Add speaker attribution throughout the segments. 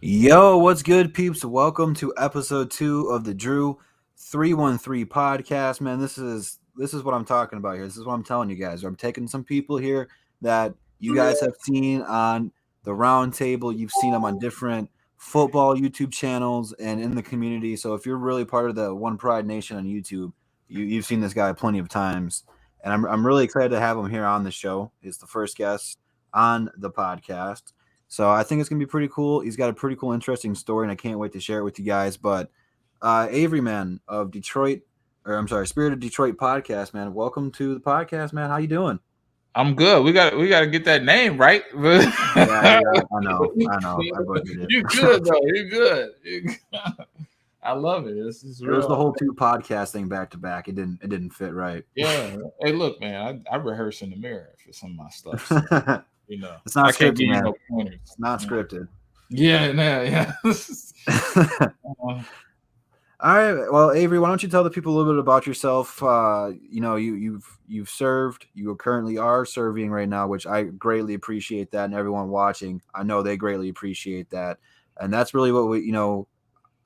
Speaker 1: Yo, what's good, peeps? Welcome to episode 2 of the Drew 313 podcast. Man, this is what I'm talking about here. This is what I'm telling you guys. I'm taking some people here that you guys have seen on the round table. You've seen them on different football YouTube channels and in the community. So if you're really part of the One Pride Nation on YouTube, you've seen this guy plenty of times. And I'm really excited to have him here on the show. He's the first guest on the podcast. So I think it's gonna be pretty cool. He's got a pretty cool, interesting story, and I can't wait to share it with you guys. But Avery, man, of Detroit, or I'm sorry, Spirit of Detroit podcast, man. Welcome to the podcast, man. How you doing?
Speaker 2: I'm good. We got to get that name right.
Speaker 1: Yeah, I know. I butchered it.
Speaker 2: You're good though. You're good. I love it. This is
Speaker 1: It was the
Speaker 2: real.
Speaker 1: whole two podcast thing back to back. It didn't fit right.
Speaker 2: Yeah. Hey, look, man. I rehearse in the mirror for some of my stuff. So,
Speaker 1: It's not
Speaker 2: I can't
Speaker 1: scripted,
Speaker 2: give you
Speaker 1: man.
Speaker 2: no pointers.
Speaker 1: It's not scripted.
Speaker 2: Yeah.
Speaker 1: All right. Well, Avery, why don't you tell the people a little bit about yourself? You've served. You currently are serving right now, which I greatly appreciate that, and everyone watching, I know they greatly appreciate that, and that's really what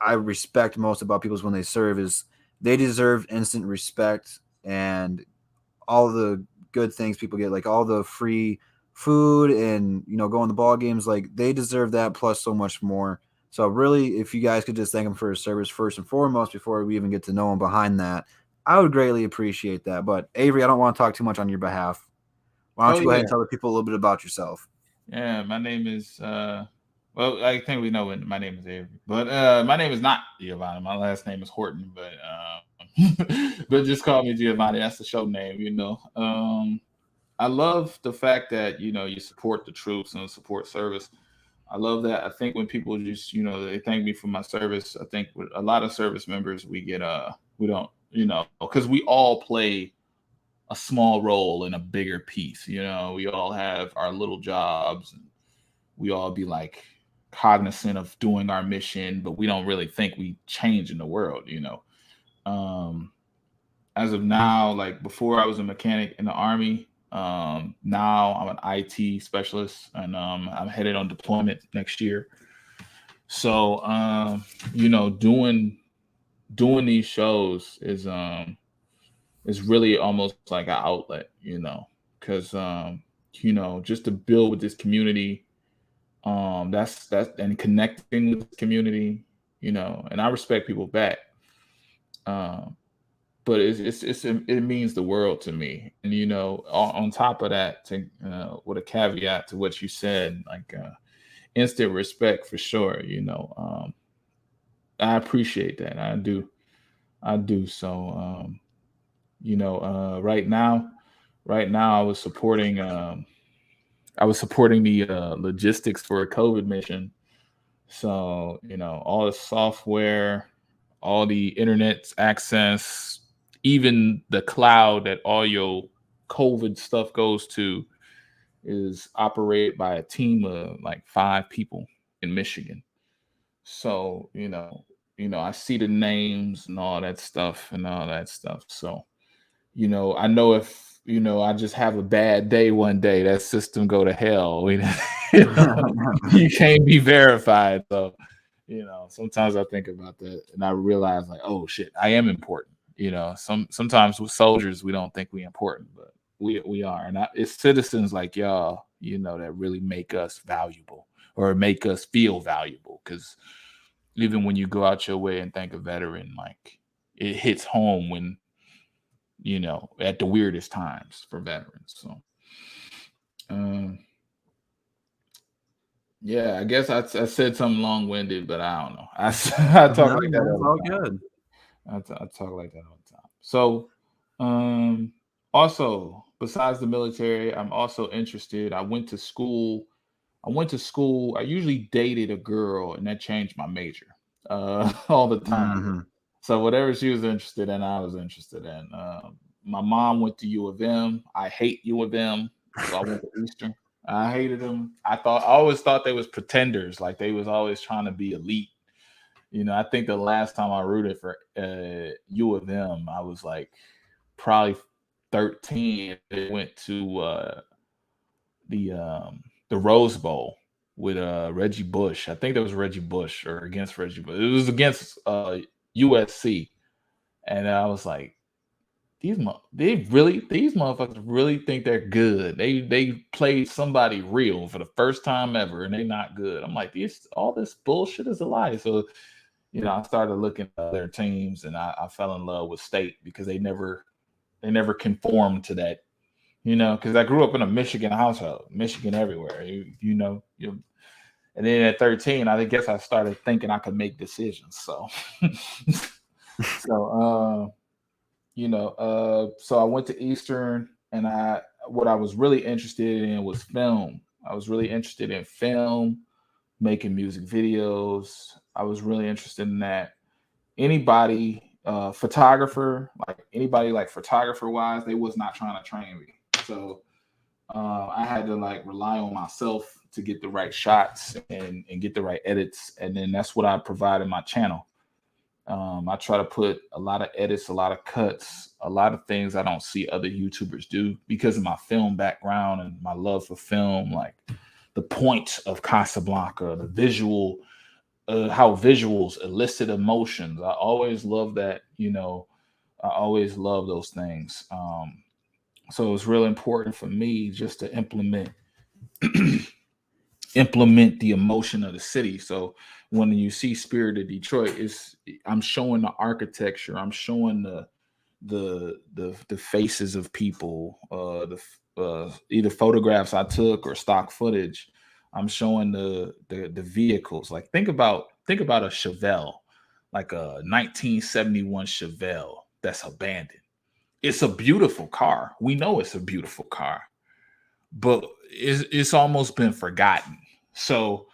Speaker 1: I respect most about people when they serve is they deserve instant respect and all the good things people get, like all the free food and going to ball games, like they deserve that plus so much more. So really, if you guys could just thank him for his service first and foremost before we even get to know him behind that, I would greatly appreciate that. But Avery, I don't want to talk too much on your behalf. Why don't
Speaker 2: Oh
Speaker 1: you go ahead
Speaker 2: yeah.
Speaker 1: and tell the people a little bit about yourself?
Speaker 2: Yeah. My name is. Well, I think we know when my name is Avery, but my name is not Giovanni. My last name is Horton, but but just call me Giovanni. That's the show name. I love the fact that you support the troops and support service. I love that. I think when people just they thank me for my service. I think with a lot of service members we don't because we all play a small role in a bigger piece. We all have our little jobs and we all be like cognizant of doing our mission, but we don't really think we change in the world. Um, as of now, like before I was a mechanic in the army. Now I'm an IT specialist and I'm headed on deployment next year. So doing these shows is really almost like an outlet, because just to build with this community, that's and connecting with the community, and I respect people back. Um, but it means the world to me. And on top of that, with a caveat to what you said, like instant respect for sure. I appreciate that. I do. So right now I was supporting the logistics for a COVID mission. So all the software, all the internet access, even the cloud that all your COVID stuff goes to is operated by a team of like 5 people in Michigan. So I see the names and all that stuff and all that stuff. So I know if I just have a bad day one day, that system go to hell. You can't be verified. So sometimes I think about that and I realize like, oh shit, I am important. Sometimes with soldiers we don't think we important, but we are, and it's citizens like y'all, that really make us valuable or make us feel valuable. Because even when you go out your way and thank a veteran, like it hits home when at the weirdest times for veterans. So, um, yeah, I guess I said something long winded, but I don't know. I talk
Speaker 1: No,
Speaker 2: like that
Speaker 1: man, it's
Speaker 2: all
Speaker 1: all
Speaker 2: the time.
Speaker 1: good.
Speaker 2: I talk like that all the time. So, um, also besides the military, I'm also interested. I usually dated a girl, and that changed my major all the time.
Speaker 1: Hmm.
Speaker 2: So whatever she was interested in, I was interested in. My mom went to U of M. I hate U of M, so I went to Eastern. I hated them. I always thought they was pretenders, like they was always trying to be elite. I think the last time I rooted for U of M, I was like probably 13. They went to the Rose Bowl. with Reggie Bush. I think that was Reggie Bush or against Reggie Bush. It was against USC, and I was like, these motherfuckers really think they're good. They played somebody real for the first time ever, and they're not good. I'm like, all this bullshit is a lie. So I started looking at their teams, and I fell in love with State because they never conformed to that. Because I grew up in a Michigan household, Michigan everywhere. And then at 13, I guess I started thinking I could make decisions. So, so so I went to Eastern, and what I was really interested in was film. I was really interested in film, making music videos. I was really interested in that. Anybody, photographer, like anybody, like photographer wise, they was not trying to train me. So I had to like rely on myself to get the right shots and get the right edits, and then that's what I provide in my channel. I try to put a lot of edits, a lot of cuts, a lot of things I don't see other YouTubers do because of my film background and my love for film, like the point of Casablanca, the visual, how visuals elicit emotions. I always love that, I always love those things. So it's really important for me just to implement the emotion of the city. So when you see Spirit of Detroit, I'm showing the architecture, I'm showing the faces of people, either photographs I took or stock footage. I'm showing the vehicles. Like think about a Chevelle, like a 1971 Chevelle that's abandoned. It's a beautiful car. We know it's a beautiful car, but it's almost been forgotten. So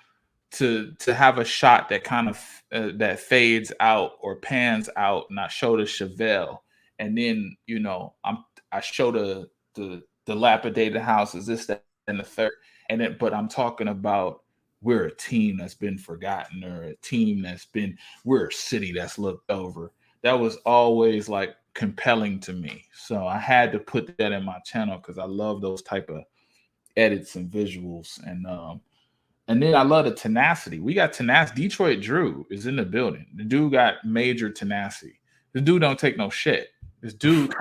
Speaker 2: to have a shot that kind of that fades out or pans out, and I show the Chevelle, and then I show the dilapidated houses, this, that, and the third, but I'm talking about we're a team that's been forgotten, or a team we're a city that's looked over. That was always like compelling to me. So I had to put that in my channel because I love those type of edits and visuals. And then I love the tenacity. We got tenacity. Detroit Drew is in the building. The dude got major tenacity. The dude don't take no shit. This dude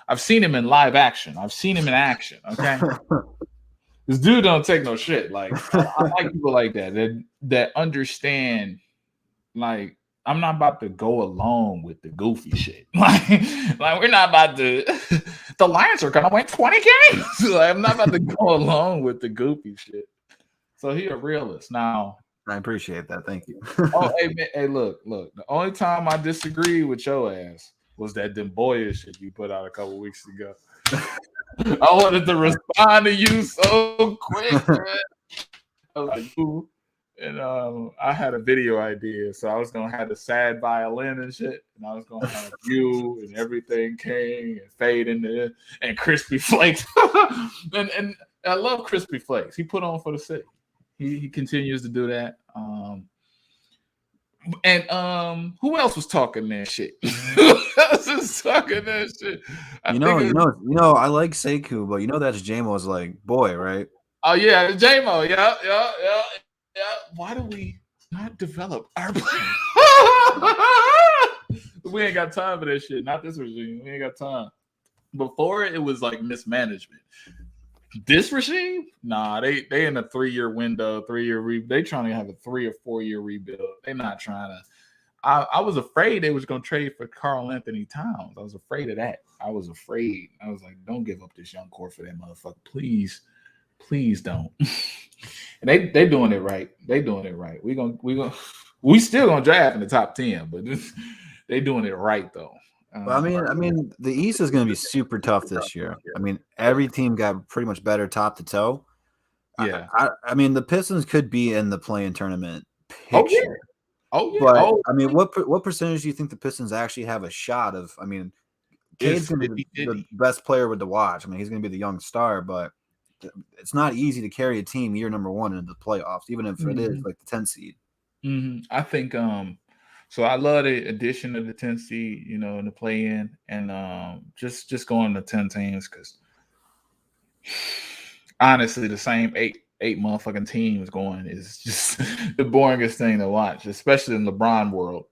Speaker 2: I've seen him in live action. I've seen him in action. Okay. This dude don't take no shit. Like I like people like that understand, like, I'm not about to go along with the goofy shit. Like we're not about to. The Lions are gonna win 20 games. Like, I'm not about to go along with the goofy shit. So he a realist. Now,
Speaker 1: I appreciate that. Thank you.
Speaker 2: Hey, look. The only time I disagree with your ass was that them boyish shit you put out a couple weeks ago. I wanted to respond to you so quick, man. I was like, ooh. And I had a video idea, so I was gonna have the sad violin and shit, and I was gonna have you and everything came and fade into it, and Crispy Flakes, and I love Crispy Flakes. He put on for the city. He continues to do that. And who else was talking that shit? Who else is talking that shit?
Speaker 1: I like Sekou, but that's J-Mo's like boy, right?
Speaker 2: Oh yeah, J-Mo. Yeah. Why do we not develop our We ain't got time for that shit. Not this regime. We ain't got time. Before it was like mismanagement. This regime, nah, they in a 3-year window, 3-year they trying to have a 3 or 4 year rebuild. They not trying to. I was afraid they was gonna trade for Karl Anthony Towns. I was afraid of that. I was afraid. I was like, don't give up this young core for that motherfucker, please don't. And they doing it right. They doing it right. We still gonna draft in the top 10, but they doing it right though.
Speaker 1: I mean, the East is going to be super tough this year. I mean, every team got pretty much better top to toe.
Speaker 2: Yeah.
Speaker 1: I mean, the Pistons could be in the play-in tournament picture.
Speaker 2: Oh yeah.
Speaker 1: But I mean, what percentage do you think the Pistons actually have a shot of? I mean, Cade's going to be the best player with the watch. I mean, he's going to be the young star, but it's not easy to carry a team year number one into the playoffs, even if it is like the 10 seed.
Speaker 2: I think so I love the addition of the 10 seed, in the play-in, and just going to 10 teams, because honestly, the same 8 8 motherfucking teams going is just the boringest thing to watch, especially in LeBron world.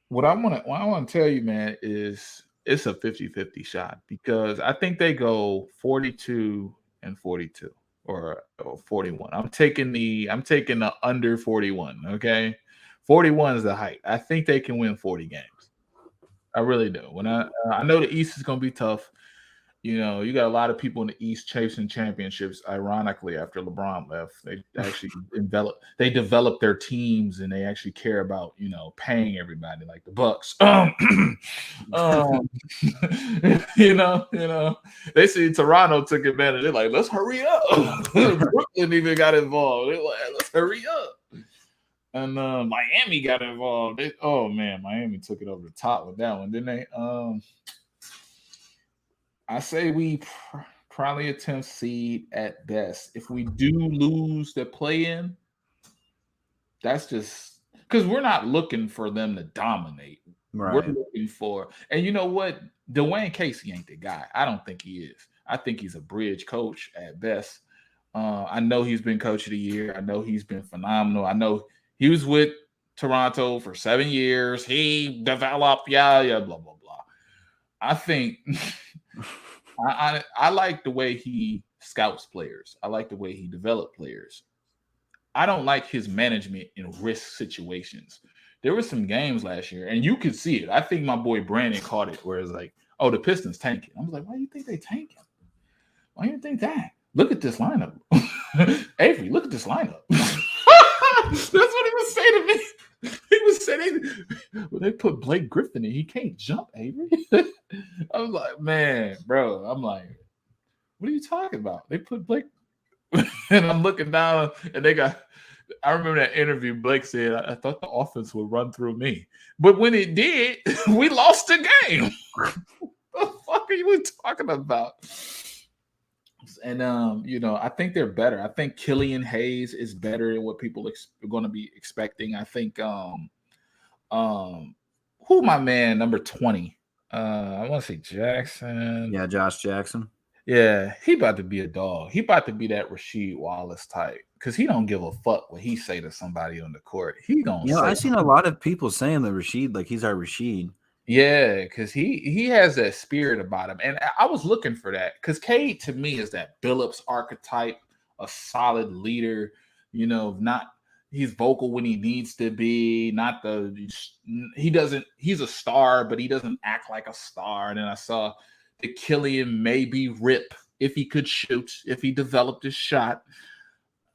Speaker 2: What I want to tell you, man, is it's a 50-50 shot because I think they go 42 and 42 or 41. I'm taking the under 41, okay? 41 is the height. I think they can win 40 games. I really do. When I know the East is going to be tough. You know, you got a lot of people in the East chasing championships. Ironically, after LeBron left, they actually developed their teams and they actually care about paying everybody like the Bucks. Um, they see Toronto took advantage. They're like, let's hurry up. Brooklyn even got involved. They're like, let's hurry up. And Miami got involved. Oh man, Miami took it over the top with that one, didn't they? I say we probably attempt seed at best. If we do lose the play-in, that's just because we're not looking for them to dominate. We're
Speaker 1: Right.
Speaker 2: looking for, and you know what? Dwayne Casey ain't the guy. I don't think he is. I think he's a bridge coach at best. I know he's been coach of the year. I know he's been phenomenal. I know he was with Toronto for 7 years. He developed, blah blah blah. I think I like the way he scouts players. I like the way he developed players. I don't like his management in risk situations. There were some games last year, and you could see it. I think my boy Brandon caught it, where it's like, "Oh, the Pistons tanking." I was like, "Why do you think they tanking? Why do you think that? Look at this lineup, Avery. Look at this lineup." That's what he was saying to me. He was saying, "Well, they put Blake Griffin in. He can't jump, Avery." I was like, "Man, bro." I'm like, "What are you talking about? They put Blake." And I'm looking down, and they got. I remember that interview. Blake said, "I thought the offense would run through me, but when it did, we lost the game." The fuck are you talking about? And I think they're better. I think Killian Hayes is better than what people are going to be expecting. I think who my man number 20? I want to say Jackson.
Speaker 1: Yeah, Josh Jackson.
Speaker 2: Yeah, he about to be a dog. He about to be that Rasheed Wallace type because he don't give a fuck what he say to somebody on the court. He gonna say,
Speaker 1: I've seen a lot of people saying that Rasheed, like he's our Rasheed.
Speaker 2: yeah, because he has that spirit about him, and I was looking for that because Cade to me is that Billups archetype, a solid leader. Not he's vocal when he needs to be. Not he doesn't. He's a star, but he doesn't act like a star. And then I saw the Killian maybe rip if he could shoot, if he developed his shot.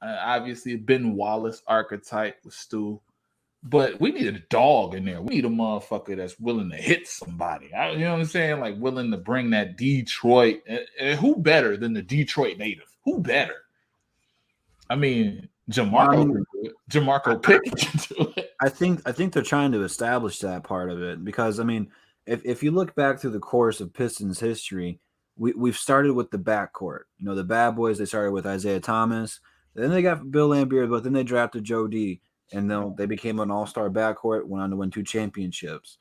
Speaker 2: Obviously, Ben Wallace archetype with Stu. But we need a dog in there. We need a motherfucker that's willing to hit somebody. You know what I'm saying? Like willing to bring that Detroit. And who better than the Detroit native? Who better? I mean, Jamarco Pickett can do it.
Speaker 1: I think they're trying to establish that part of it because I mean, if you look back through the course of Pistons history, we've started with the backcourt. The bad boys. They started with Isaiah Thomas. Then they got Bill Laimbeer, but then they drafted Joe D. And then they became an all-star backcourt, went on to win 2 championships.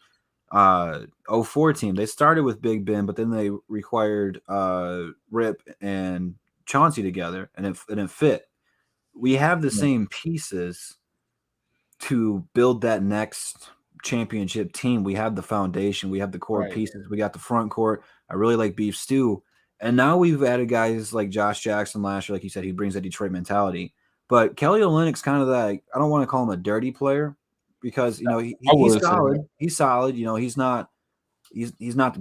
Speaker 1: 04 team, they started with Big Ben, but then they required Rip and Chauncey together, and it fit. We have the same pieces to build that next championship team. We have the foundation, we have the core pieces, we got the front court. I really like Beef Stew. And now we've added guys like Josh Jackson last year, like you said, he brings that Detroit mentality. But Kelly Olynyk's kind of that. I don't want to call him a dirty player because he's solid. He's solid. He's not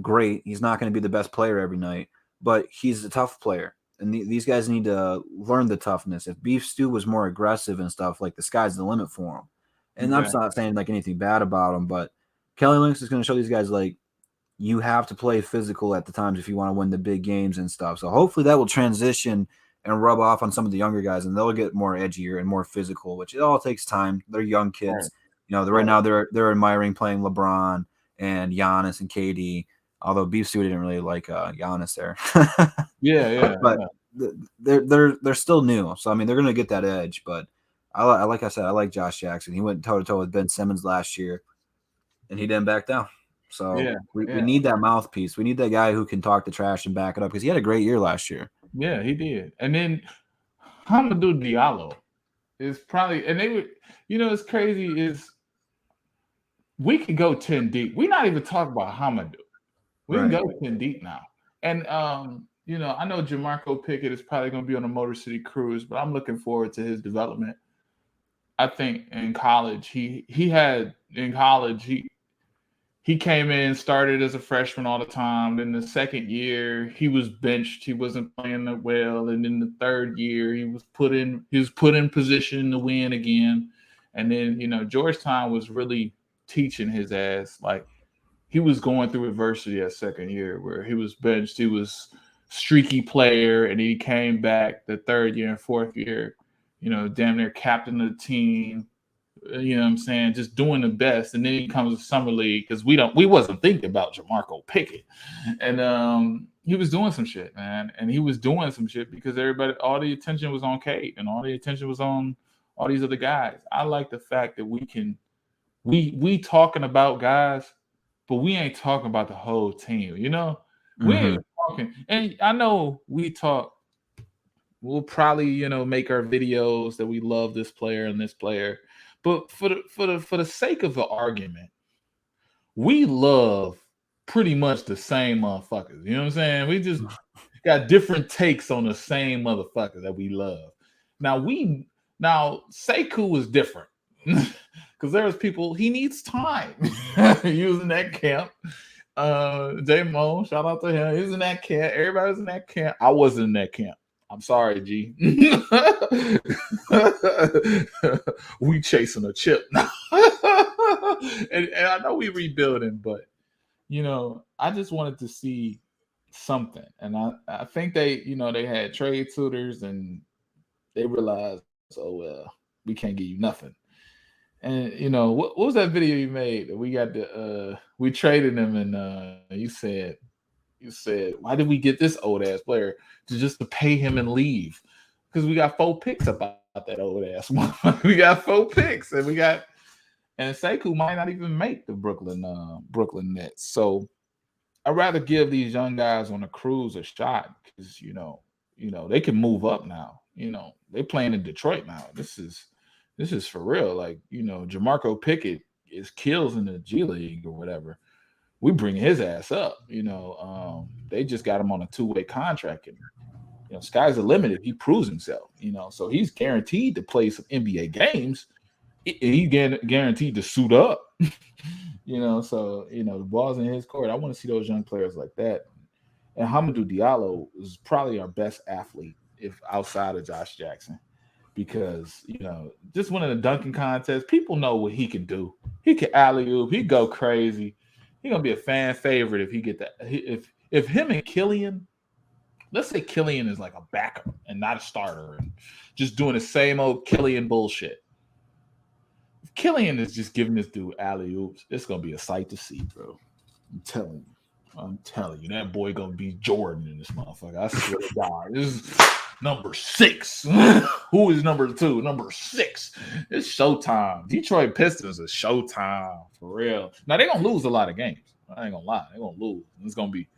Speaker 1: great. He's not going to be the best player every night, but he's a tough player. And these guys need to learn the toughness. If Beef Stew was more aggressive and stuff, like the sky's the limit for him. And I'm not saying like anything bad about him, but Kelly Olynyk's is going to show these guys like you have to play physical at the times if you want to win the big games and stuff. So hopefully that will transition and rub off on some of the younger guys, and they'll get more edgier and more physical, which it all takes time. They're young kids. Right now they're admiring playing LeBron and Giannis and Cade, although Beef Stew didn't really like Giannis there. But they're still new. So, I mean, they're going to get that edge. But like I said, I like Josh Jackson. He went toe-to-toe with Ben Simmons last year, and he didn't back down. So we need that mouthpiece. We need that guy who can talk the trash and back it up because he had a great year last year.
Speaker 2: Yeah, he did. And then Hamidou Diallo is probably, and they would, it's crazy is we could go 10 deep. We're not even talking about Hamidou. We can
Speaker 1: Right.
Speaker 2: go 10 deep now. And I know Jamarco Pickett is probably going to be on the Motor City Cruise, but I'm looking forward to his development. I think in college he came in, started as a freshman all the time. Then the second year he was benched. He wasn't playing that well. And then the third year he was put in position to win again. And then, Georgetown was really teaching his ass. Like, he was going through adversity that second year where he was benched. He was streaky player, and then he came back the third year and fourth year, damn near captain of the team. You know what I'm saying? Just doing the best. And then he comes to summer league because we wasn't thinking about Jamarco Pickett. And he was doing some shit, man. And he was doing some shit because all the attention was on Cade and all the attention was on all these other guys. I like the fact that we talking about guys, but we ain't talking about the whole team, We ain't even talking. And I know we'll probably, make our videos that we love this player and this player. But for the sake of the argument, we love pretty much the same motherfuckers. You know what I'm saying? We just got different takes on the same motherfucker that we love. Now Sekou is different. Because there's people, he needs time using that camp. J Mo, shout out to him. He was in that camp. Everybody was in that camp. I wasn't in that camp. I'm sorry, G. We chasing a chip now. and I know we rebuilding, but I just wanted to see something. And I think they had trade suitors and they realized, oh well, we can't give you nothing. And what was that video you made? We got we traded him, and you said, why did we get this old ass player to pay him and leave? Because we got 4 picks about that old ass one. We got 4 picks, and Sekou might not even make the Brooklyn Nets. So I'd rather give these young guys on the cruise a shot because they can move up now. They playing in Detroit now. This is for real. Like, Jamarco Pickett is kills in the G League or whatever. We bring his ass up. They just got him on a 2-way contract, and sky's the limit if he proves himself. So he's guaranteed to play some NBA games. He's guaranteed to suit up. So the ball's in his court. I want to see those young players like that. And Hamidou Diallo is probably our best athlete if outside of Josh Jackson. Because just winning a dunking contest, people know what he can do. He can alley-oop. He go crazy. He's gonna be a fan favorite if he get that. If him and Killian, let's say Killian is like a backup and not a starter, and just doing the same old Killian bullshit. If Killian is just giving this dude alley-oops, it's gonna be a sight to see, bro. I'm telling you, that boy gonna be Jordan in this motherfucker. I swear to God. This is number 6. Who is number 2? Number 6. It's showtime. Detroit Pistons is showtime for real. Now they're gonna lose a lot of games. I ain't gonna lie. They're gonna lose. It's gonna be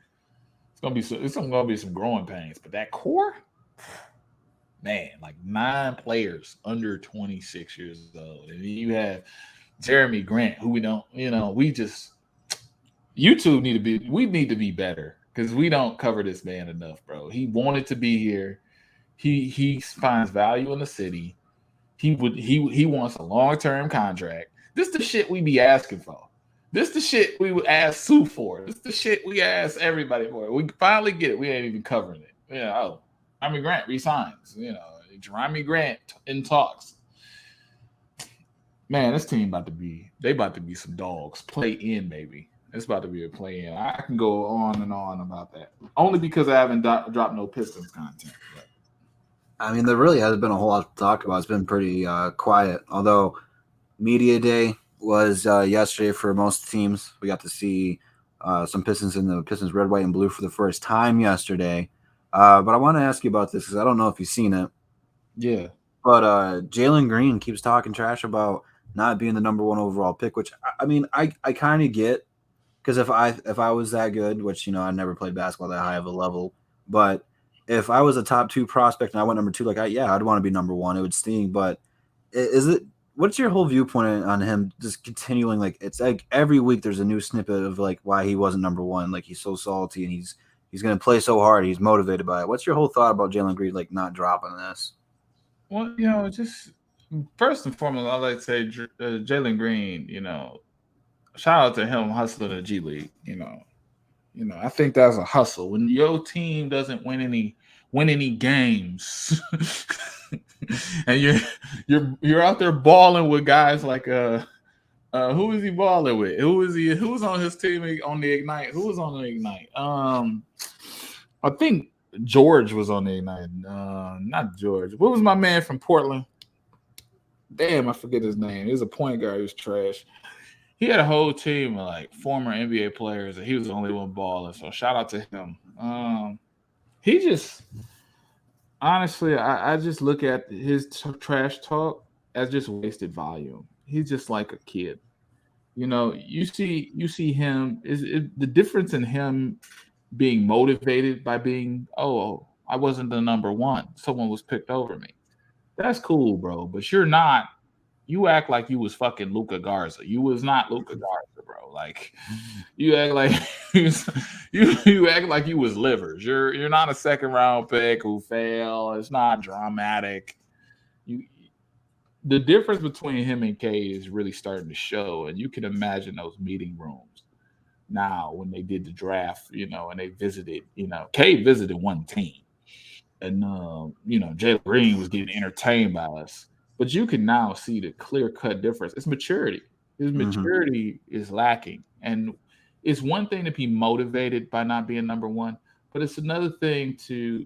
Speaker 2: some growing pains. But that core, man, like 9 players under 26 years old. And then you have Jeremy Grant, who we don't, we need to be better because we don't cover this man enough, bro. He wanted to be here. He finds value in the city. He wants a long-term contract. This the shit we be asking for. This the shit we would ask Sue for. This the shit we ask everybody for. We finally get it. We ain't even covering it. Jeremy Grant resigns. Jeremy Grant in talks. Man, this team about to be some dogs. Play in, baby. It's about to be a play in. I can go on and on about that. Only because I haven't dropped no Pistons content. But.
Speaker 1: I mean, there really hasn't been a whole lot to talk about. It's been pretty quiet. Although media day was yesterday for most teams. We got to see some Pistons in the Pistons red, white, and blue for the first time yesterday. But I want to ask you about this because I don't know if you've seen it.
Speaker 2: Yeah.
Speaker 1: But Jalen Green keeps talking trash about not being the number 1 overall pick, which I mean, I kind of get. Because if I was that good, which I never played basketball that high of a level, but if I was a top 2 prospect and I went number 2, like I'd want to be number 1. It would sting, but is it? What's your whole viewpoint on him just continuing? Like it's like every week there's a new snippet of like why he wasn't number 1. Like he's so salty and he's gonna play so hard. He's motivated by it. What's your whole thought about Jalen Green like not dropping this?
Speaker 2: Well, just first and foremost, I like to say Jalen Green. Shout out to him hustling the G League. I think that's a hustle. When your team doesn't win any games, and you're out there balling with guys like who is he balling with? Who was on his team on the Ignite? Who was on the Ignite? I think George was on the Ignite. Not George. What was my man from Portland? Damn, I forget his name. He was a point guard. He was trash. He had a whole team of like former NBA players, and he was the only one balling. So shout out to him. He just honestly, I just look at his trash talk as just wasted volume. He's just like a kid. You see him. The difference in him being motivated by being, oh, I wasn't the number 1. Someone was picked over me. That's cool, bro. But you're not. You act like you was fucking Luka Garza. You was not Luka Garza, bro. Like you act like you act like you was Livers. You're not a second round pick who failed. It's not dramatic. The difference between him and Cade is really starting to show, and you can imagine those meeting rooms now when they did the draft, and they visited, Cade visited one team, and Jalen Green was getting entertained by us. But you can now see the clear-cut difference. It's maturity. His maturity is lacking. And it's one thing to be motivated by not being number 1, but it's another thing to,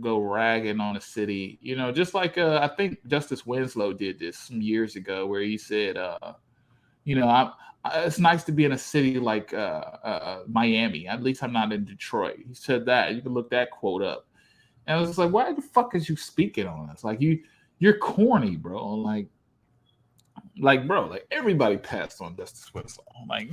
Speaker 2: go ragging on a city. Just like I think Justice Winslow did this some years ago where he said, it's nice to be in a city like Miami. At least I'm not in Detroit. He said that. You can look that quote up. And I was just like, why the fuck is you speaking on us? Like you're corny, bro. Like everybody passed on Justice Winslow. Like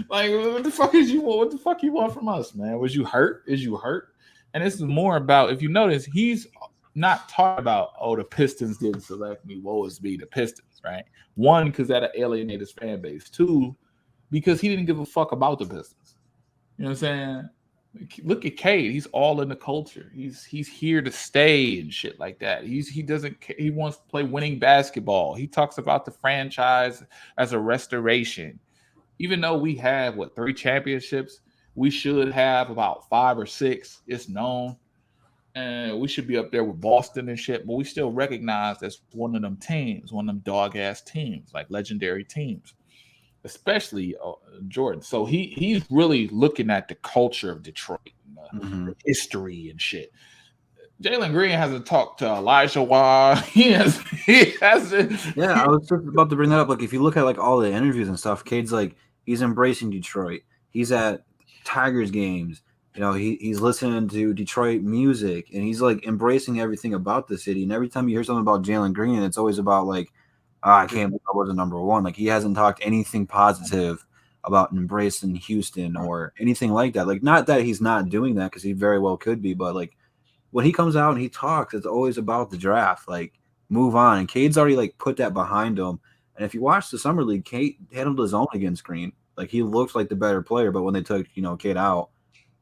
Speaker 2: what the fuck is you? What the fuck you want from us, man? Was you hurt? Is you hurt? And this is more about, if you notice, he's not talking about, the Pistons didn't select me. Woe is me, the Pistons, right? 1, because that'll alienate his fan base. 2, because he didn't give a fuck about the Pistons. You know what I'm saying? Look at Cade. He's all in the culture. He's here to stay and shit like that. He wants to play winning basketball. He talks about the franchise as a restoration. Even though we have 3 championships, we should have about 5 or 6. It's known. And we should be up there with Boston and shit, but we still recognize as one of them teams, one of them dog-ass teams, like legendary teams, especially Jordan. So he's really looking at the culture of Detroit, the history and shit. Jalen Green hasn't talked to Elijah Waugh. He hasn't.
Speaker 1: Yeah, I was just about to bring that up. Like, if you look at like all the interviews and stuff, Cade's like he's embracing Detroit. He's at Tigers games. He's listening to Detroit music, and he's like embracing everything about the city. And every time you hear something about Jalen Green, it's always about like, I can't believe I wasn't number 1. Like he hasn't talked anything positive about embracing Houston or anything like that. Like, not that he's not doing that, because he very well could be, but like when he comes out and he talks, it's always about the draft. Like, move on. And Cade's already like put that behind him. And if you watch the summer league, Cade handled his own against Green. Like, he looked like the better player, but when they took Cade out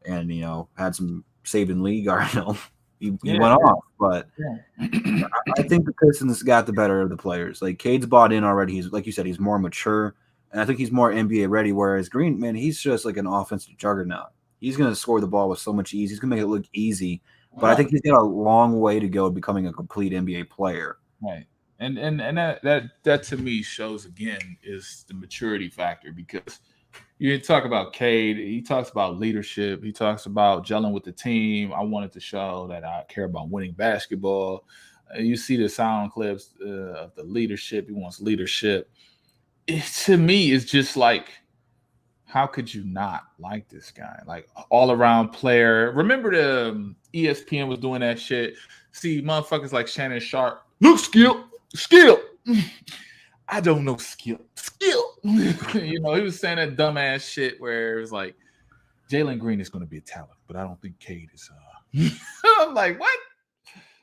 Speaker 1: and had some saving league arsenal, he went off. But I think the Pistons got the better of the players. Like, Cade's bought in already. He's, like you said, he's more mature, and I think he's more NBA ready. Whereas Green, man, he's just like an offensive juggernaut. He's gonna score the ball with so much ease. He's gonna make it look easy. But I think he's got a long way to go to becoming a complete NBA player.
Speaker 2: Right. And that to me shows again is the maturity factor, because you talk about Cade, he talks about leadership, he talks about gelling with the team. I wanted to show that I care about winning basketball. You see the sound clips of the leadership. He wants leadership. To me, it's just like, how could you not like this guy? Like, all around player. Remember the ESPN was doing that shit. See, motherfuckers like Shannon Sharp. Look, skill. I don't know skill. He was saying that dumbass shit where it was like, Jalen Green is going to be a talent, but I don't think Cade is. I'm like, what?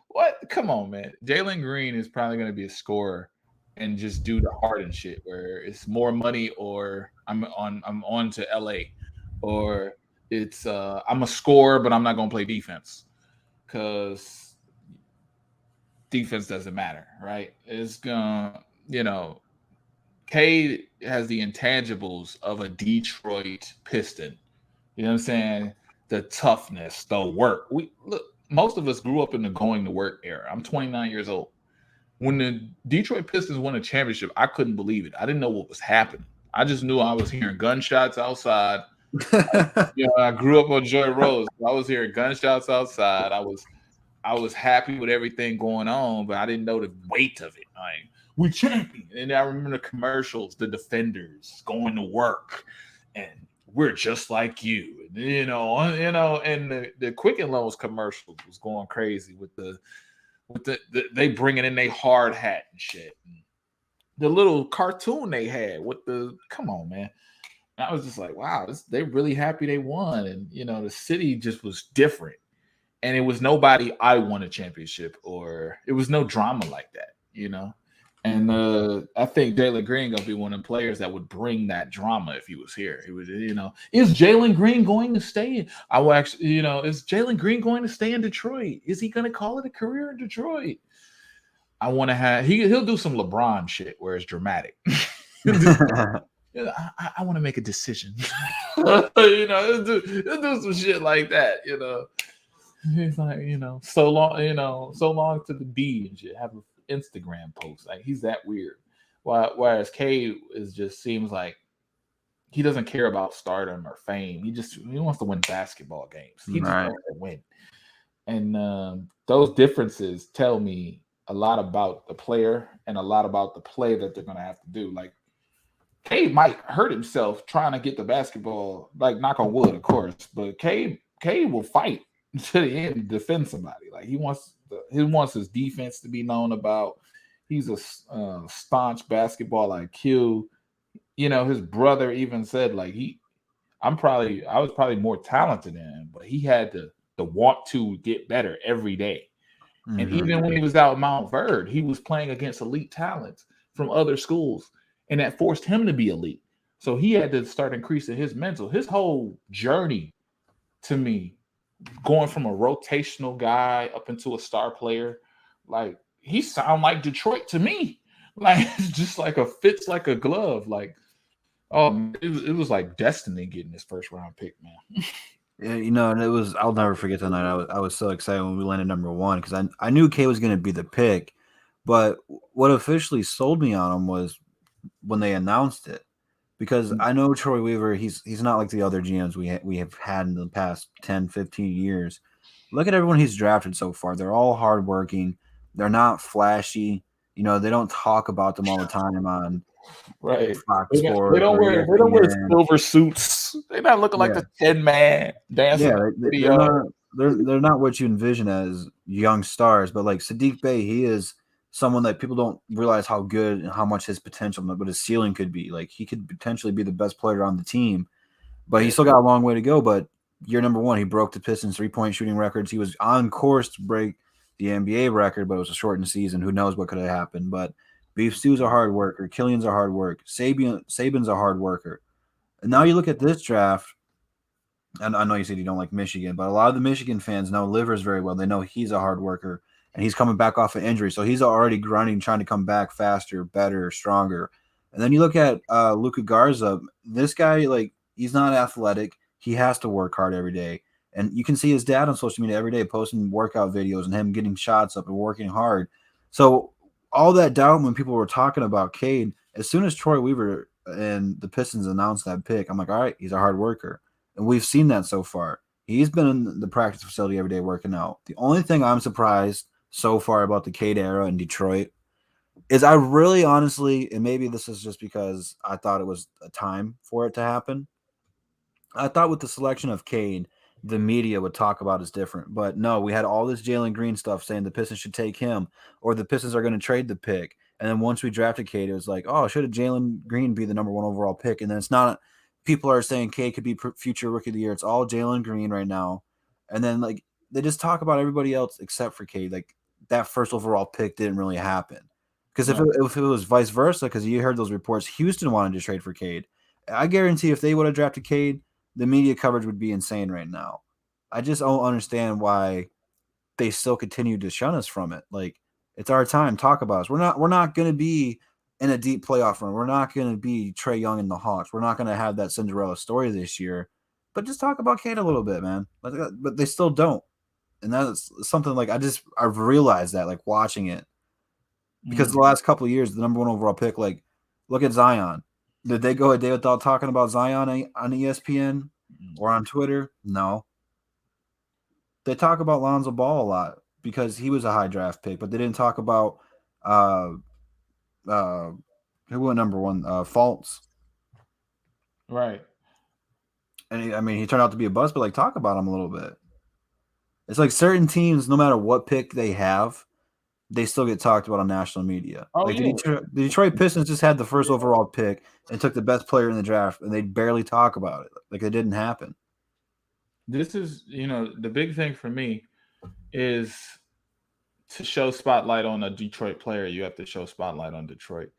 Speaker 2: What? Come on, man. Jalen Green is probably going to be a scorer and just do the Harden shit where it's more money or I'm on to LA, or it's I'm a scorer but I'm not going to play defense because defense doesn't matter, right? It's gonna, Cade has the intangibles of a Detroit Piston. You know what I'm saying? The toughness, the work. We look. Most of us grew up in the going to work era. I'm 29 years old. When the Detroit Pistons won a championship, I couldn't believe it. I didn't know what was happening. I just knew I was hearing gunshots outside. I grew up on Joy Road. So I was hearing gunshots outside. I was happy with everything going on, but I didn't know the weight of it. Like, we champion. And I remember the commercials, the defenders going to work, and we're just like you. And, and the Quicken Loans commercials was going crazy with the they bringing in their hard hat and shit. And the little cartoon they had with come on, man. And I was just like, wow, they're really happy they won. And, the city just was different. And it was nobody I won a championship, or it was no drama like that, And I think Jalen Green gonna be one of the players that would bring that drama if he was here. He would, is Jalen Green going to stay? I will actually, is Jalen Green going to stay in Detroit? Is he going to call it a career in Detroit? I want to have he'll do some LeBron shit where it's dramatic. I want to make a decision. He'll do some shit like that. He's like, so long to the B and shit. Have an Instagram post. Like, he's that weird. Whereas Cade seems like he doesn't care about stardom or fame. He wants to win basketball games. He just wants to win. And those differences tell me a lot about the player and a lot about the play that they're going to have to do. Like, Cade might hurt himself trying to get the basketball, like, knock on wood, of course, but Cade will fight to the end to defend somebody. Like, he wants his defense to be known about. He's a staunch basketball IQ. His brother even said, like, I was probably more talented than him, but he had to want to get better every day. Mm-hmm. And even when he was out at Mount Verde, he was playing against elite talents from other schools, and that forced him to be elite. So he had to start increasing his mental. His whole journey, to me, going from a rotational guy up into a star player, like, he sound like Detroit to me. Like, just like fits like a glove. Like, oh, it was like destiny getting this first round pick, man.
Speaker 1: Yeah, and I'll never forget that night. I was so excited when we landed number one because I knew K was going to be the pick, but what officially sold me on him was when they announced it. Because I know Troy Weaver, he's not like the other GMs we have had in the past 10, 15 years. Look at everyone he's drafted so far. They're all hardworking. They're not flashy. They don't talk about them all the time on Fox Sports.
Speaker 2: They don't wear silver suits. They're not looking like the 10-man dancing.
Speaker 1: Yeah, they're not what you envision as young stars. But like Sadiq Bey, he is someone that people don't realize how good and how much his potential, what his ceiling could be. Like, he could potentially be the best player on the team, but he still got a long way to go. But year number one, he broke the Pistons 3-point shooting records. He was on course to break the NBA record, but it was a shortened season. Who knows what could have happened? But Beef Stew's a hard worker. Killian's a hard worker. Saban's a hard worker. And now you look at this draft, and I know you said you don't like Michigan, but a lot of the Michigan fans know Livers very well. They know he's a hard worker. And he's coming back off an injury. So he's already grinding, trying to come back faster, better, stronger. And then you look at Luka Garza. This guy, like, he's not athletic. He has to work hard every day. And you can see his dad on social media every day posting workout videos and him getting shots up and working hard. So all that doubt when people were talking about Cade, as soon as Troy Weaver and the Pistons announced that pick, I'm like, all right, he's a hard worker. And we've seen that so far. He's been in the practice facility every day working out. The only thing I'm surprised so far about the Cade era in Detroit is I really honestly, and maybe this is just because I thought it was a time for it to happen, I thought with the selection of Cade, the media would talk about is different. But no, we had all this Jalen Green stuff saying the Pistons should take him or the Pistons are going to trade the pick. And then once we drafted Cade, it was like, oh, should have Jalen Green be the number one overall pick? And then it's not people are saying Cade could be future rookie of the year. It's all Jalen Green right now, and then like they just talk about everybody else except for Cade. Like that first overall pick didn't really happen because
Speaker 2: Right.
Speaker 1: if it was vice versa, because you heard those reports, Houston wanted to trade for Cade. I guarantee if they would have drafted Cade, the media coverage would be insane right now. I just don't understand why they still continue to shun us from it. Like it's our time. Talk about us. We're not going to be in a deep playoff run. We're not going to be Trae Young and the Hawks. We're not going to have that Cinderella story this year. But just talk about Cade a little bit, man. But they still don't, and that's something like I've realized that like watching it because the last couple of years, the number one overall pick, like look at Zion. Did they go a day without talking about Zion on ESPN or on Twitter? No. They talk about Lonzo Ball a lot because he was a high draft pick, but they didn't talk about uh, uh, who went number one, Fultz.
Speaker 2: Right.
Speaker 1: And he turned out to be a bust, but like talk about him a little bit. It's like certain teams, no matter what pick they have, they still get talked about on national media.
Speaker 2: Oh
Speaker 1: Like
Speaker 2: yeah.
Speaker 1: the Detroit Pistons just had the first overall pick and took the best player in the draft, and they barely talk about it. Like it didn't happen.
Speaker 2: This is, the big thing for me is to show spotlight on a Detroit player. You have to show spotlight on Detroit,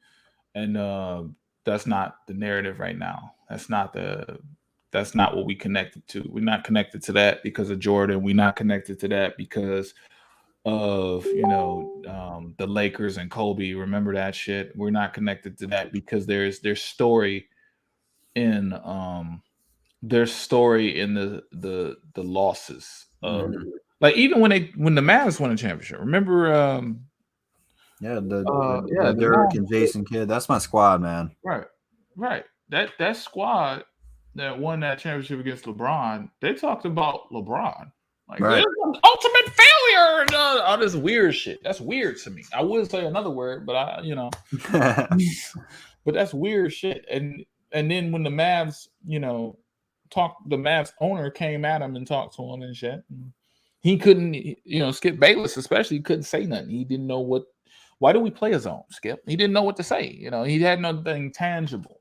Speaker 2: and that's not the narrative right now. That's not what we connected to. We're not connected to that because of Jordan. We're not connected to that because of the Lakers and Kobe. Remember that shit. We're not connected to that because there's story in the losses of like even when the Mavs won a championship. Remember
Speaker 1: Yeah,
Speaker 2: the
Speaker 1: the Dirk
Speaker 2: Mavs,
Speaker 1: and Jason Kidd. That's my squad, man.
Speaker 2: right. That squad that won that championship against LeBron, they talked about LeBron. Like
Speaker 1: Right.
Speaker 2: this is an ultimate failure and all this weird shit. That's weird to me. I would say another word, but but that's weird shit. And then when the Mavs, the Mavs owner came at him and talked to him and shit. He couldn't, Skip Bayless especially couldn't say nothing. He didn't know why do we play a zone, Skip? He didn't know what to say. He had nothing tangible.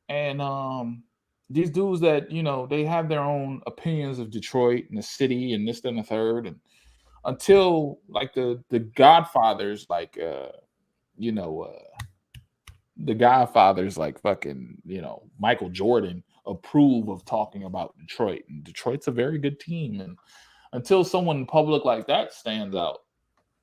Speaker 2: And these dudes that, they have their own opinions of Detroit and the city and this, and the third. And until like the Godfathers, like, the Godfathers, like fucking, Michael Jordan approve of talking about Detroit. And Detroit's a very good team. And until someone public like that stands out,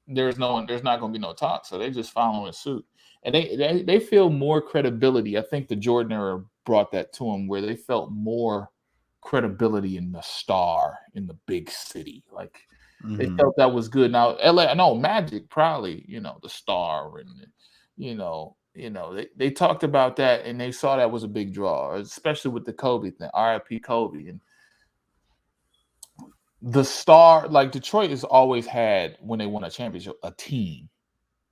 Speaker 2: there's not going to be no talk. So they just following suit. And they feel more credibility. I think the Jordan era brought that to them where they felt more credibility in the star in the big city. Like they felt that was good. Now LA, no Magic probably, the star and they talked about that and they saw that was a big draw, especially with the Kobe thing, RIP Kobe. And the star, like Detroit has always had when they won a championship, a team.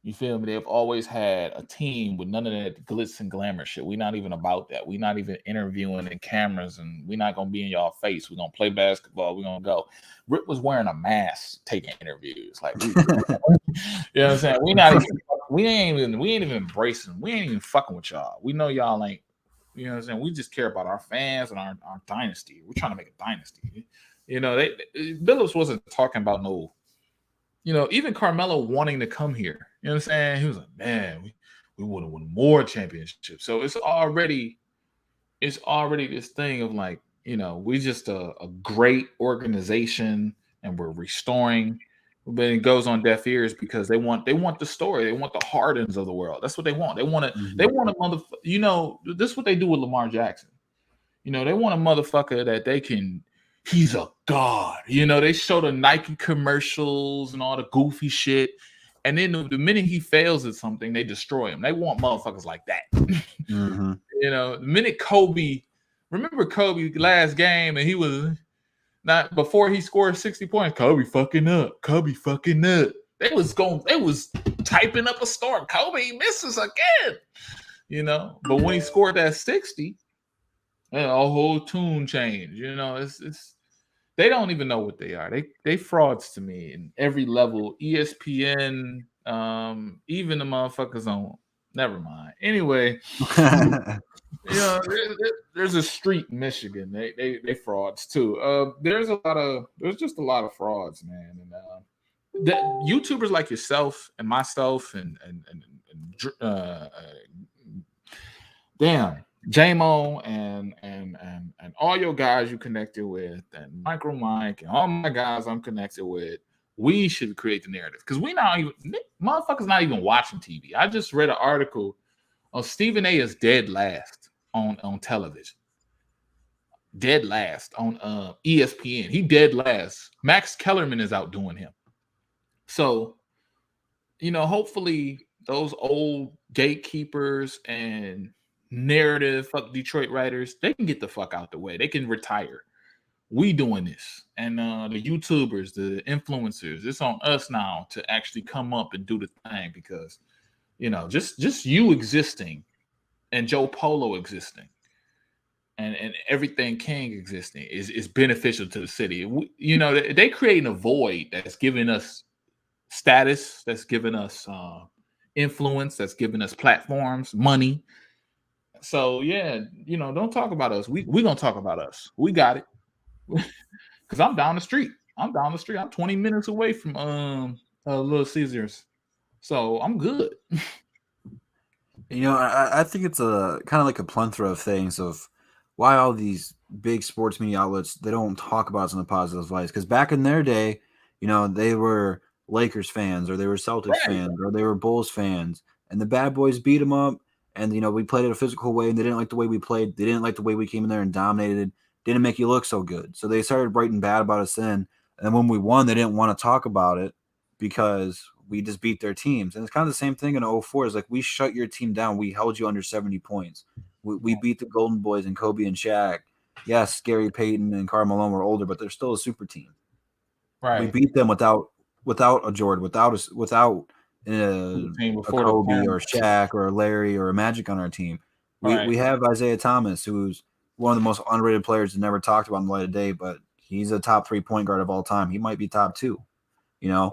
Speaker 2: You feel me? They've always had a team with none of that glitz and glamour shit. We're not even about that. We're not even interviewing in cameras, and we're not gonna be in y'all face. We're gonna play basketball. We're gonna go. Rip was wearing a mask taking interviews. Like, you know what I'm saying? We ain't even embracing. We ain't even fucking with y'all. We know y'all ain't. You know what I'm saying? We just care about our fans and our dynasty. We're trying to make a dynasty. Billups wasn't talking about no. Even Carmelo wanting to come here. You know what I'm saying? He was like, man, we want to win more championships. So it's already this thing of like, we just a great organization and we're restoring. But it goes on deaf ears because they want the story. They want the Hardens of the world. That's what they want. They want it. They want a motherfucker. This is what they do with Lamar Jackson. They want a motherfucker that they can. He's a god. They show the Nike commercials and all the goofy shit. And then the minute he fails at something, they destroy him. They want motherfuckers like that. The minute Kobe, remember Kobe last game, and he was not before he scored 60 points. Kobe fucking up. They was typing up a storm. Kobe misses again. But when he scored that 60, a whole tune change. It's they don't even know what they are. They frauds to me in every level. ESPN, even the motherfuckers on Never mind. Anyway, there's a street in Michigan. They frauds too. There's just a lot of frauds, man. And the YouTubers like yourself and myself and damn JMO and all your guys you connected with and Micro Mike and all my guys I'm connected with. We should create the narrative because we not even motherfuckers not even watching TV. I just read an article. Oh, Stephen A is dead last on television. Dead last on ESPN. He dead last. Max Kellerman is outdoing him. So, hopefully those old gatekeepers and narrative fuck Detroit writers, they can get the fuck out the way. They can retire. We doing this. And the YouTubers, the influencers, it's on us now to actually come up and do the thing because, just you existing and Joe Polo existing and everything King existing is beneficial to the city. They creating a void that's giving us status, that's giving us influence, that's giving us platforms, money. So yeah, don't talk about us. We gonna talk about us. We got it. Because I'm down the street. I'm 20 minutes away from Little Caesars. So I'm good.
Speaker 1: I think it's a kind of like a plethora of things of why all these big sports media outlets, they don't talk about us in a positive light. Because back in their day, they were Lakers fans or they were Celtics fans or they were Bulls fans, and the bad boys beat them up. And we played it a physical way, and they didn't like the way we played. They didn't like the way we came in there and dominated. Didn't make you look so good. So they started writing bad about us then. And then when we won, they didn't want to talk about it because we just beat their teams. And it's kind of the same thing in 04. It's like we shut your team down. We held you under 70 points. We beat the Golden Boys and Kobe and Shaq. Yes, Gary Payton and Karl Malone were older, but they're still a super team. Right. We beat them without a Jordan, without a Kobe or Shaq or a Larry or a Magic on our team. We have Isaiah Thomas, who's one of the most underrated players that never talked about in the light of day, but he's a top 3 point guard of all time. He might be top 2. They don't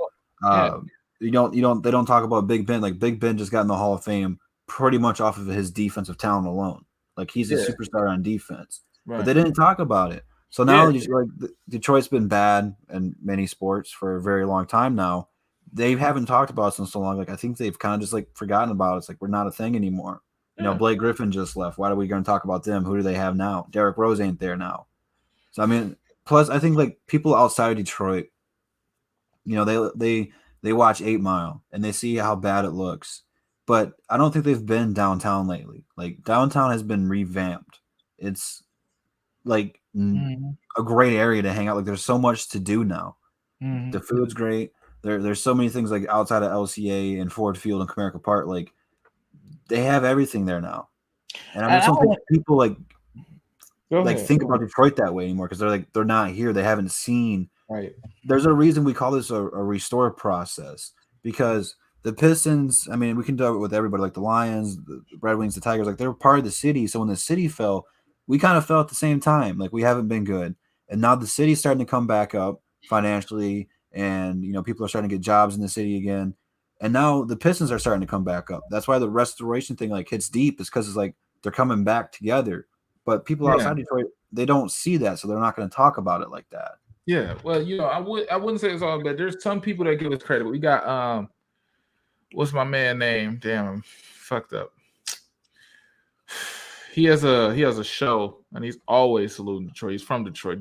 Speaker 1: talk about Big Ben. Like Big Ben just got in the Hall of Fame pretty much off of his defensive talent alone. Like he's a superstar on defense, but they didn't talk about it. So now Detroit's been bad in many sports for a very long time now. They haven't talked about us in so long. Like I think they've kind of just like forgotten about it. It's like we're not a thing anymore. Blake Griffin just left. Why are we going to talk about them? Who do they have now? Derrick Rose ain't there now. So I mean, plus I think like people outside of Detroit, they watch 8 Mile and they see how bad it looks, but I don't think they've been downtown lately. Like downtown has been revamped. It's like a great area to hang out. Like there's so much to do now. The food's great. There's so many things like outside of LCA and Ford Field and Comerica Park. Like they have everything there now, and I just don't think people think about Detroit that way anymore because they're not here. They haven't seen.
Speaker 2: Right.
Speaker 1: There's a reason we call this a restore process because the Pistons. I mean, we can do it with everybody, like the Lions, the Red Wings, the Tigers. Like they're part of the city. So when the city fell, we kind of fell at the same time. Like we haven't been good, and now the city's starting to come back up financially, and people are starting to get jobs in the city again. And now the Pistons are starting to come back up. That's why the restoration thing like hits deep is because it's like they're coming back together. But people outside Detroit, they don't see that, so they're not going to talk about it like that.
Speaker 2: Yeah, well, I wouldn't say it's all bad. There's some people that give us credit. We got what's my man name? Damn, I'm fucked up. He has a show and he's always saluting Detroit. He's from Detroit.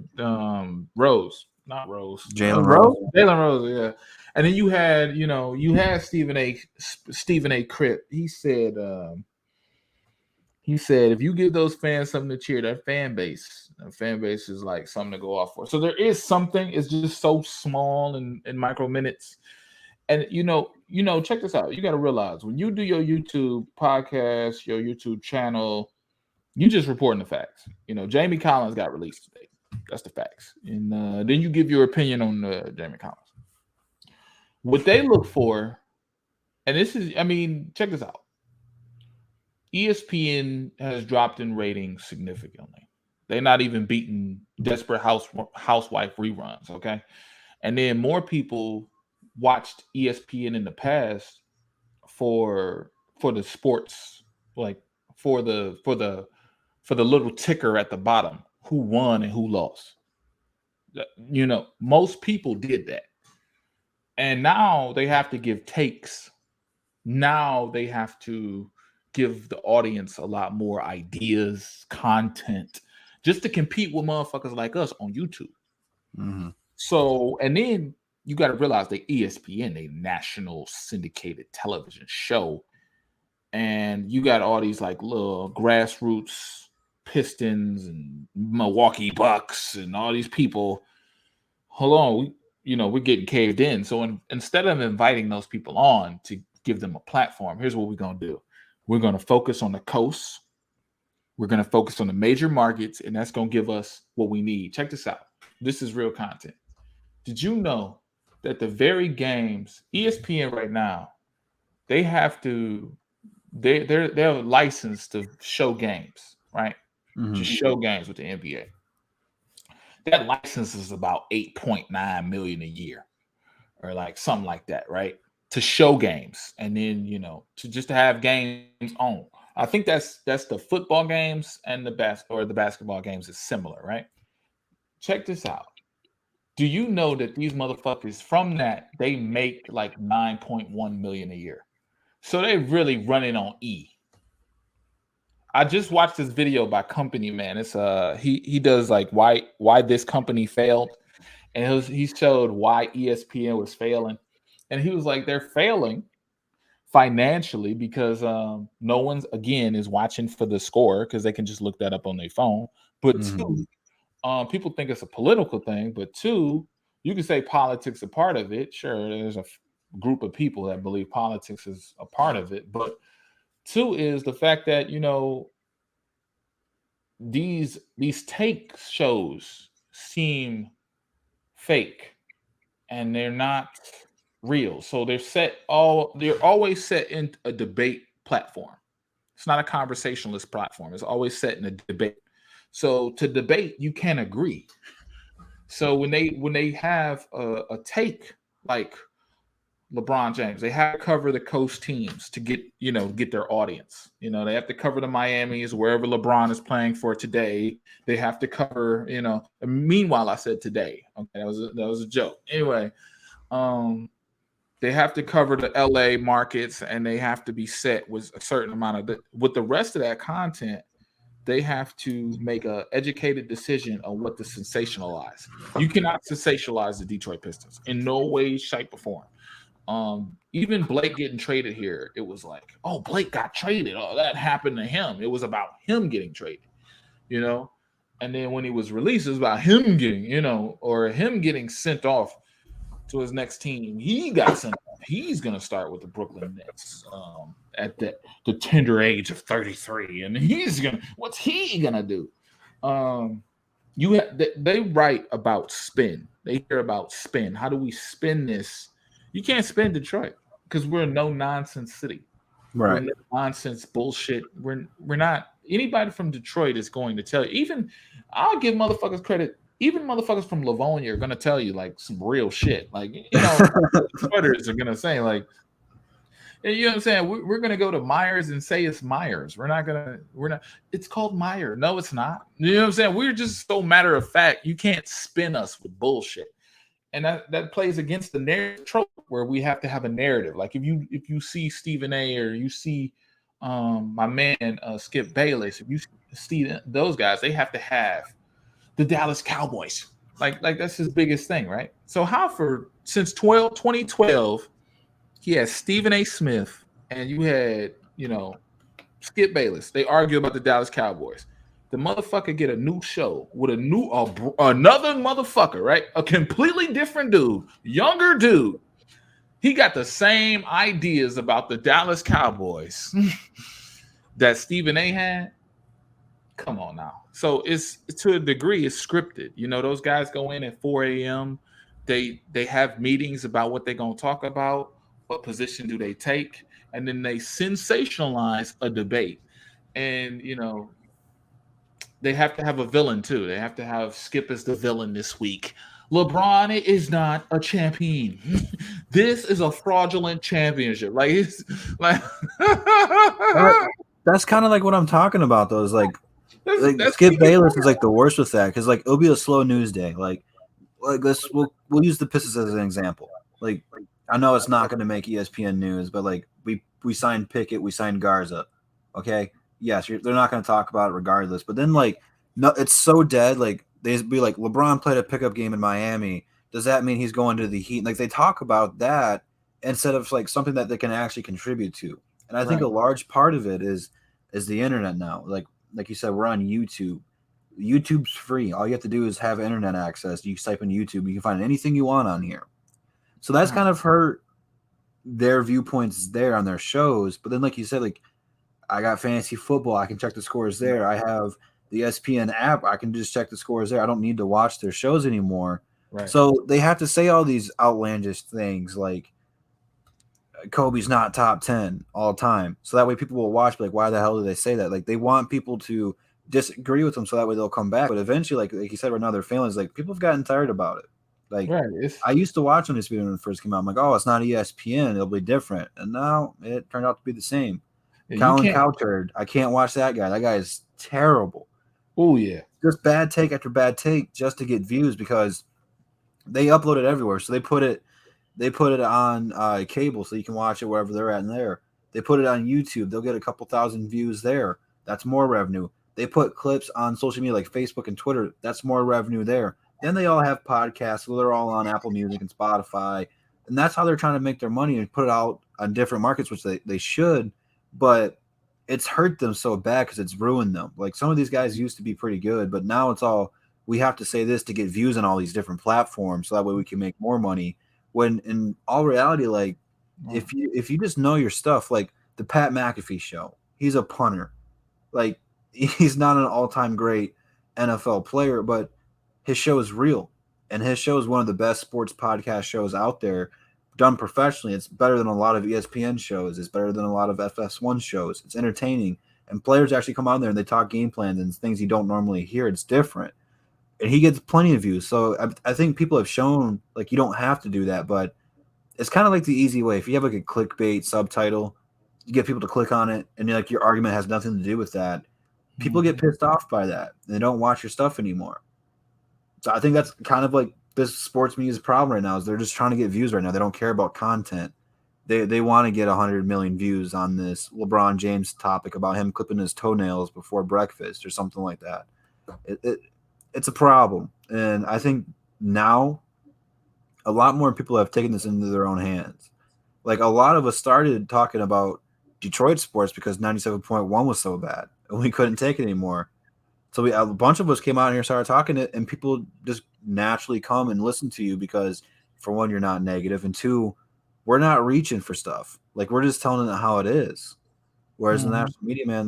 Speaker 2: Rose, not Rose.
Speaker 1: Jalen Rose.
Speaker 2: Jalen Rose, yeah. And then you had Stephen A. Cripp. He said if you give those fans something to cheer, that fan base is like something to go off for. So there is something. It's just so small in micro minutes. And check this out. You got to realize when you do your YouTube podcast, your YouTube channel, you just reporting the facts. Jamie Collins got released today. That's the facts. And then you give your opinion on Jamie Collins. What they look for, and check this out. ESPN has dropped in ratings significantly. They're not even beating Desperate Housewife reruns, okay? And then more people watched ESPN in the past for for the sports, like for the little ticker at the bottom, who won and who lost. Most people did that. And now they have to give takes. Now they have to give the audience a lot more ideas, content, just to compete with motherfuckers like us on YouTube.
Speaker 1: Mm-hmm.
Speaker 2: So, and then you got to realize that ESPN, a national syndicated television show, and you got all these like little grassroots Pistons and Milwaukee Bucks and all these people. Hold on, we're getting caved in. So instead of inviting those people on to give them a platform, here's what we're going to do. We're going to focus on the coast. We're going to focus on the major markets, and that's going to give us what we need. Check this out. This is real content. Did you know that the very games, ESPN right now, they're licensed to show games, right?
Speaker 1: Mm-hmm.
Speaker 2: To show games with the NBA. That license is about 8.9 million a year, or like something like that, right? To show games, and then to have games on. I think that's the football games and the basketball games is similar, right? Check this out. Do you know that these motherfuckers from that they make like 9.1 million a year? So they really running on E. I just watched this video by Company Man. It's he does like why this company failed, and he showed why ESPN was failing, and he was like they're failing financially because no one's again is watching for the score because they can just look that up on their phone. But
Speaker 1: Mm-hmm.
Speaker 2: two, people think it's a political thing, but two, you can say politics a part of it. Sure, there's a group of people that believe politics is a part of it, but two is the fact that these take shows seem fake and they're not real. So they're always set in a debate platform. It's not a conversationalist platform. It's always set in a debate. So to debate, you can't agree. So when they have a take like LeBron James, they have to cover the coast teams to get their audience. They have to cover the Miamis, wherever LeBron is playing for today. They have to cover, meanwhile, I said today. Okay, that was a joke. Anyway, they have to cover the LA markets and they have to be set with a certain amount of with the rest of that content. They have to make an educated decision on what to sensationalize. You cannot sensationalize the Detroit Pistons in no way, shape, or form. Even Blake getting traded here, it was like, oh, Blake got traded. Oh, that happened to him. It was about him getting traded, And then when he was released, it was about him getting, or him getting sent off to his next team. He got sent off. He's gonna start with the Brooklyn Nets at the tender age of 33, and what's he gonna do? They write about spin. They hear about spin. How do we spin this? You can't spin Detroit because we're a no nonsense city.
Speaker 1: Right.
Speaker 2: We're no nonsense bullshit. We're not. Anybody from Detroit is going to tell you. Even I'll give motherfuckers credit. Even motherfuckers from Livonia are gonna tell you like some real shit. Like Detroiters are gonna say like, you know what I'm saying? We're gonna go to Myers and say it's Myers. We're not. It's called Meyer. No, it's not. You know what I'm saying? We're just so matter of fact. You can't spin us with bullshit. And that plays against the narrative trope where we have to have a narrative. Like if you see Stephen A. or you see my man Skip Bayless, if you see those guys, they have to have the Dallas Cowboys. Like that's his biggest thing, right? So since 2012, he had Stephen A. Smith and you had Skip Bayless. They argue about the Dallas Cowboys. The motherfucker get a new show with another motherfucker, right? A completely different dude, younger dude. He got the same ideas about the Dallas Cowboys that Stephen A. had. Come on now. So it's to a degree it's scripted. Those guys go in at 4 a.m. They have meetings about what they're gonna talk about, what position do they take, and then they sensationalize a debate. And they have to have a villain too. They have to have Skip as the villain this week. LeBron is not a champion. This is a fraudulent championship. Like it's like
Speaker 1: That, that's kind of like what I'm talking about, though. Is like
Speaker 2: that's
Speaker 1: Skip
Speaker 2: speaking
Speaker 1: Bayless is
Speaker 2: for
Speaker 1: like the worst with that because like it'll be a slow news day. Like this, we'll use the Pistons as an example. Like I know it's not going to make ESPN news, but like we signed Pickett, we signed Garza. Okay, yes, they're not going to talk about it regardless. But then like no, it's so dead. Like they be like LeBron played a pickup game in Miami. Does that mean he's going to the Heat? Like they talk about that instead of like something that they can actually contribute to. And I think a
Speaker 2: right.
Speaker 1: large part of it is the internet now. Like you said, we're on YouTube. YouTube's free. All you have to do is have internet access. You type in YouTube, you can find anything you want on here. So that's
Speaker 2: Right.
Speaker 1: kind of hurt their viewpoints there on their shows. But then, like you said, like I got fantasy football, I can check the scores there. I have the ESPN app, I can just check the scores there. I don't need to watch their shows anymore.
Speaker 2: Right.
Speaker 1: So they have to say all these outlandish things like Kobe's not top 10 all time. So that way people will watch, like, why the hell do they say that? Like, they want people to disagree with them so that way they'll come back. But eventually, like you said, right now, their feelings, like, people have gotten tired about it. Like,
Speaker 2: Right. It's
Speaker 1: I used to watch on this video when it first came out. I'm like, oh, it's not ESPN. It'll be different. And now it turned out to be the same.
Speaker 2: you
Speaker 1: Colin
Speaker 2: can't.
Speaker 1: Cowherd, I can't watch that guy. That guy is terrible.
Speaker 2: Oh yeah.
Speaker 1: Just bad take after bad take just to get views because they upload it everywhere. So they put it on cable so you can watch it wherever they're at in there. They put it on YouTube. They'll get a couple thousand views there. That's more revenue. They put clips on social media like Facebook and Twitter. That's more revenue there. Then they all have podcasts. So they're all on Apple Music and Spotify. And that's how they're trying to make their money and put it out on different markets, which they should. But it's hurt them so bad because it's ruined them. Like some of these guys used to be pretty good, but now it's all we have to say this to get views on all these different platforms so that way we can make more money when in all reality, like
Speaker 2: Right.
Speaker 1: if you just know your stuff, like the Pat McAfee show, he's a punter. Like he's not an all-time great NFL player, but his show is real, and his show is one of the best sports podcast shows out there, done professionally. It's better than a lot of ESPN shows. It's better than a lot of FS1 shows. It's entertaining, and players actually come on there and they talk game plans and things you don't normally hear. It's different and he gets plenty of views. So I think people have shown like you don't have to do that, but it's kind of like the easy way. If you have like a clickbait subtitle, you get people to click on it, and like your argument has nothing to do with that. People get
Speaker 2: Mhm.
Speaker 1: pissed off by that. And they don't watch your stuff anymore. So I think that's kind of like this sports media's problem right now is they're just trying to get views right now. They don't care about content. They want to get 100 million views on this LeBron James topic about him clipping his toenails before breakfast or something like that. It it's a problem, and I think now a lot more people have taken this into their own hands. Like a lot of us started talking about Detroit sports because 97.1 was so bad and we couldn't take it anymore. So a bunch of us came out here and started talking it, and people just naturally come and listen to you because, for one, you're not negative, and two, we're not reaching for stuff. Like we're just telling it how it is. Whereas the
Speaker 2: Mhm.
Speaker 1: national media, man,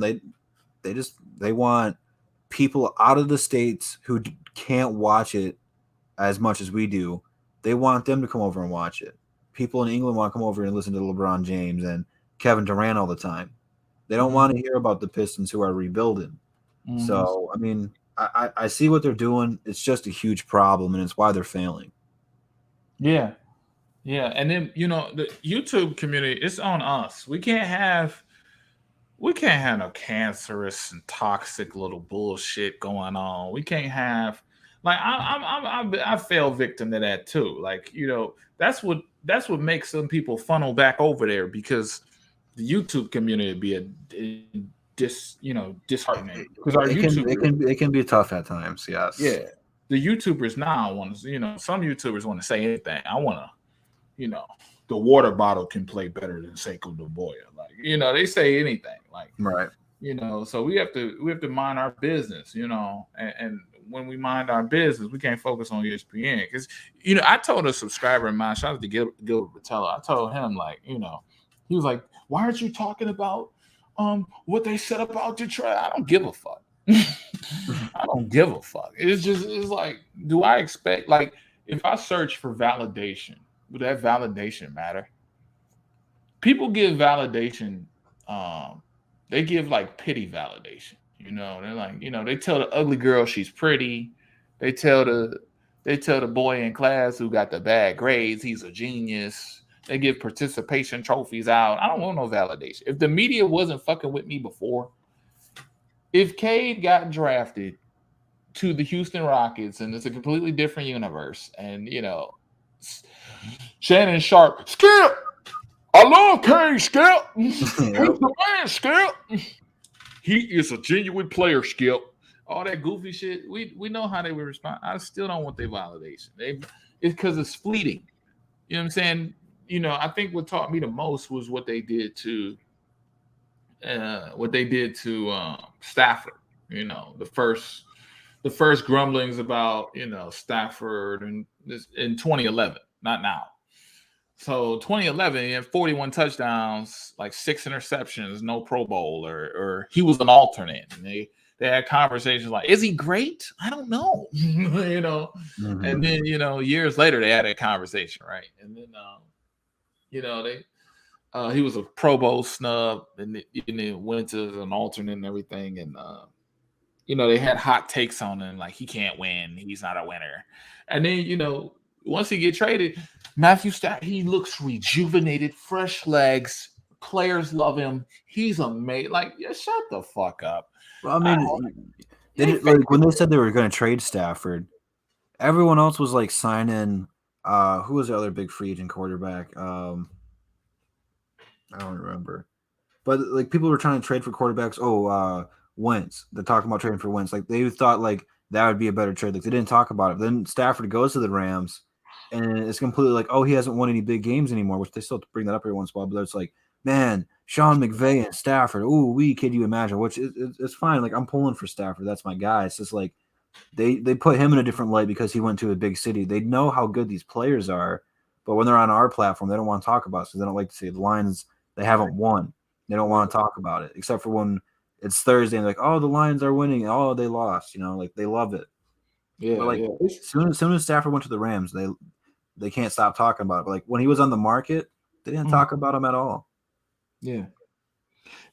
Speaker 1: they want people out of the states who can't watch it as much as we do. They want them to come over and watch it. People in England want to come over and listen to LeBron James and Kevin Durant all the time. They don't want to
Speaker 2: Mhm.
Speaker 1: hear about the Pistons who are rebuilding.
Speaker 2: Mhm.
Speaker 1: So, I mean, I see what they're doing. It's just a huge problem, and it's why they're failing.
Speaker 2: Yeah. Yeah. And then the YouTube community, it's on us. We can't have no cancerous and toxic little bullshit going on. We can't have like I fell victim to that too. Like that's what makes some people funnel back over there because the YouTube community be disheartening because our YouTubers,
Speaker 1: It can be tough at times. Yes.
Speaker 2: yeah, the YouTubers now want to some YouTubers want to say anything. I want to you know the water bottle can play better than Seiko Duboya. Like they say anything like
Speaker 1: Right.
Speaker 2: so we have to mind our business, and when we mind our business, we can't focus on ESPN because I told a subscriber of mine, shout out to Gilbert Patella, I told him like he was like, why aren't you talking about what they said about Detroit? I don't give a fuck. I don't give a fuck. It's like, do I expect like if I search for validation, would that validation matter? People give validation, um they give like pity validation. They're like, they tell the ugly girl she's pretty. They tell They tell the boy in class who got the bad grades, he's a genius. They give participation trophies out. I don't want no validation. If the media wasn't fucking with me before, if Cade got drafted to the Houston Rockets and it's a completely different universe, and Shannon Sharp, Skip, I love Cade, Skip. He's the man, Skip. He is a genuine player, Skip. All that goofy shit, we know how they would respond. I still don't want their validation. It's because it's fleeting. You know what I'm saying? I think what taught me the most was what they did to Stafford. The first grumblings about Stafford in 2011, not now. So 2011, he had 41 touchdowns, like 6 interceptions, no Pro Bowl, or he was an alternate. And they had conversations like, is he great? I don't know.
Speaker 1: Mm-hmm.
Speaker 2: And then, years later they had a conversation, right? And then he was a Pro Bowl snub, and it went to an alternate and everything. And they had hot takes on him, like he can't win, he's not a winner. And then once he get traded, Matthew Stafford, he looks rejuvenated, fresh legs. Players love him. He's amazing. Like, yeah, shut the fuck up.
Speaker 1: Well, I mean, when they said they were going to trade Stafford, everyone else was like signing. Who was the other big free agent quarterback? I don't remember. But like people were trying to trade for quarterbacks. Wentz. They're talking about trading for Wentz. Like they thought like that would be a better trade. Like they didn't talk about it. Then Stafford goes to the Rams, and it's completely like, he hasn't won any big games anymore. Which they still bring that up every once in a while. But it's like, man, Sean McVay and Stafford. Could you imagine? Which it's fine. Like I'm pulling for Stafford. That's my guy. It's just like they put him in a different light because he went to a big city. They know how good these players are, but when they're on our platform, they don't want to talk about it. So they don't like to say the Lions. They haven't won. They don't want to talk about it, except for when it's Thursday and like, the Lions are winning. Oh, they lost. Like they love it.
Speaker 2: Yeah.
Speaker 1: But like as soon as Stafford went to the Rams, they can't stop talking about it. But like when he was on the market, they didn't talk about him at all.
Speaker 2: Yeah.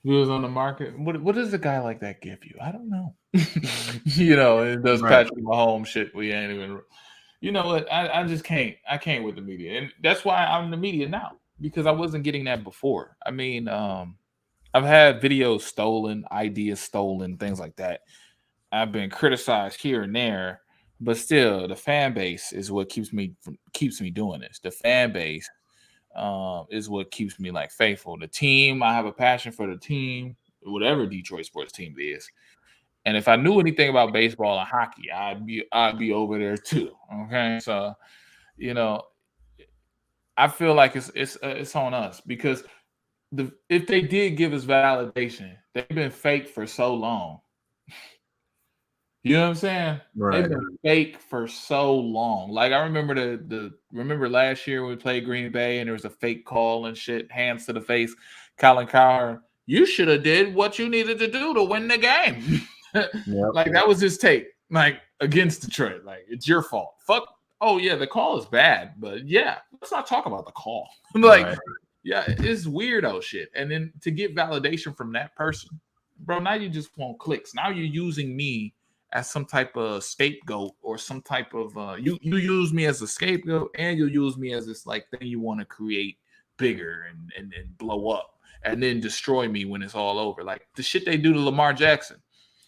Speaker 2: He was on the market. What does a guy like that give you? I don't know. It does
Speaker 1: Right.
Speaker 2: Patrick Mahomes shit. We ain't even. You know what? I just can't. I can't with the media, and that's why I'm in the media now, because I wasn't getting that before. I mean, I've had videos stolen, ideas stolen, things like that. I've been criticized here and there, but still, the fan base is what keeps me doing this. The fan base is what keeps me like faithful. The team, I have a passion for the team, whatever Detroit sports team it is. And if I knew anything about baseball and hockey, I'd be over there too. Okay, so I feel like it's on us, because if they did give us validation, they've been fake for so long. You know what I'm saying?
Speaker 1: Right.
Speaker 2: They've been fake for so long. Like I remember remember last year when we played Green Bay and there was a fake call and shit, hands to the face. Colin Cowherd, you should have did what you needed to do to win the game. Like that was his take, like against Detroit. Like it's your fault. Fuck. Oh yeah, the call is bad, but yeah, let's not talk about the call. Like, yeah, it's weirdo shit. And then to get validation from that person, bro, now you just want clicks. Now you're using me as some type of scapegoat, or some type of you use me as a scapegoat, and you use me as this like thing you want to create bigger and blow up and then destroy me when it's all over. Like the shit they do to Lamar Jackson.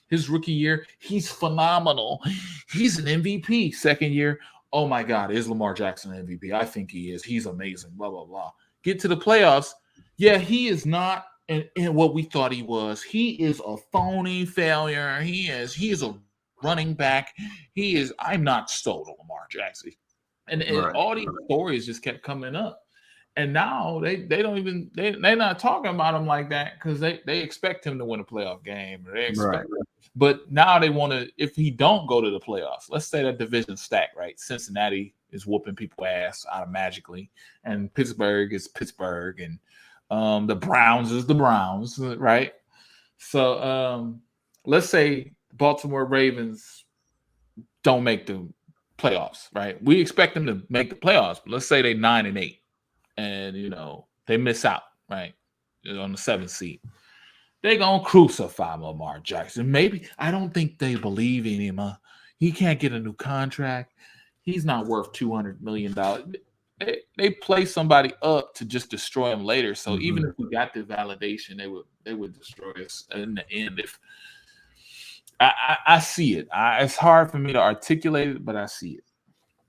Speaker 2: His rookie year, he's phenomenal. He's an MVP. Second year, oh my God, is Lamar Jackson an MVP? I think he is. He's amazing. Blah, blah, blah. Get to the playoffs. Yeah, he is not in what we thought he was. He is a phony failure. He is a running back. I'm not sold on Lamar Jackson. And all these stories just kept coming up. And now they're not talking about him like that, because they expect him to win a playoff game. They expect But now they want to, if he don't go to the playoffs, let's say that division stack, right? Cincinnati is whooping people ass magically, and Pittsburgh is Pittsburgh, and the Browns is the Browns, right? So let's say Baltimore Ravens don't make the playoffs, right? We expect them to make the playoffs, but let's say they 9-8, and they miss out, right, on the 7th seed. They're going to crucify Lamar Jackson. Maybe, I don't think they believe in him. He can't get a new contract. he's not worth $200 million. They play somebody up to just destroy him later. So even if we got the validation, they would destroy us in the end. If I see it, it's hard for me to articulate it, but I see it.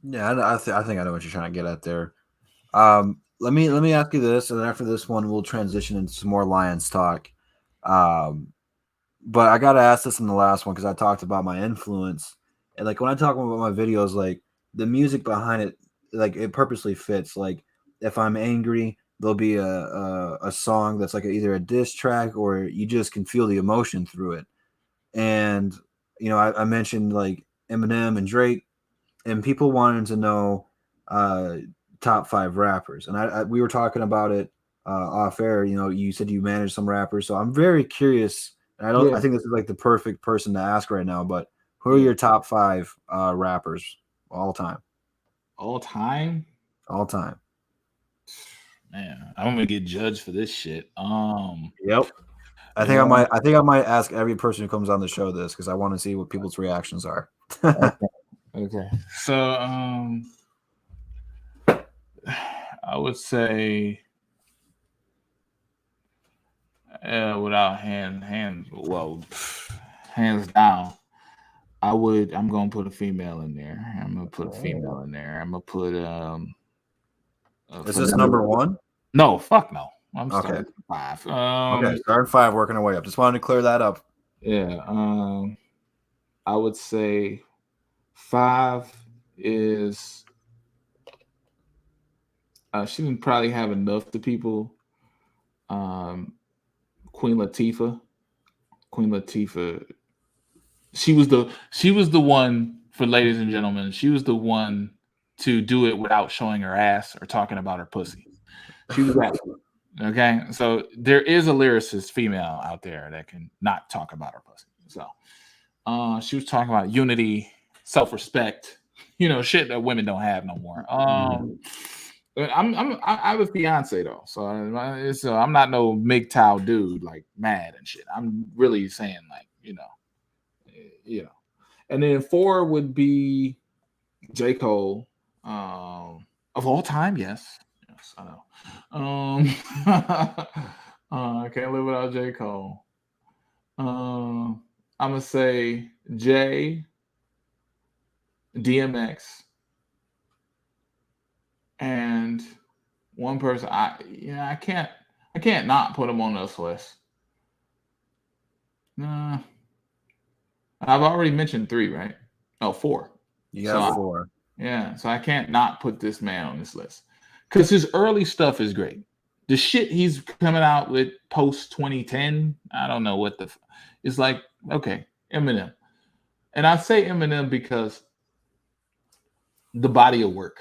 Speaker 1: Yeah, I think I know what you're trying to get at there. Let me ask you this, and then after this one, we'll transition into some more Lions talk. But I gotta ask this in the last one because I talked about my influence, and like when I talk about my videos, like the music behind it, like it purposely fits. Like if I'm angry, there'll be a song that's like either a diss track or you just can feel the emotion through it. And I mentioned like Eminem and Drake, and people wanted to know uh, top 5 rappers, and we were talking about it off air. You said you manage some rappers, so I'm very curious. And I think this is like the perfect person to ask right now. But who are your top 5 rappers all time?
Speaker 2: All time?
Speaker 1: All time.
Speaker 2: Man, I'm gonna get judged for this shit.
Speaker 1: Yep. I think I might ask every person who comes on the show this because I want to see what people's reactions are.
Speaker 2: Okay. So I would say without hands down, I'm gonna put a female in there. I'm gonna put a female in there. I'm gonna put
Speaker 1: Is this number 1?
Speaker 2: No, fuck no. I'm
Speaker 1: Okay.
Speaker 2: starting 5.
Speaker 1: Okay, starting 5, working our way up. Just wanted to clear that up.
Speaker 2: Yeah. I would say 5 is she didn't probably have enough to people. Queen Latifah. She was the one, for ladies and gentlemen. She was the one to do it without showing her ass or talking about her pussy. She was that. Okay, so there is a lyricist female out there that can not talk about her pussy. So she was talking about unity, self-respect, shit that women don't have no more. I have a fiance though, so I'm not no MGTOW dude like mad and shit. I'm really saying like and then 4 would be J. Cole, of all time. Yes, I know. I can't live without J. Cole. I'm gonna say J, DMX, and one person. I can't not put him on this list. Nah, I've already mentioned 3, right? Oh, 4.
Speaker 1: You got 4.
Speaker 2: Yeah, so I can't not put this man on this list because his early stuff is great. The shit he's coming out with post 2010, I don't know what it's like. Okay, Eminem, and I say Eminem because the body of work.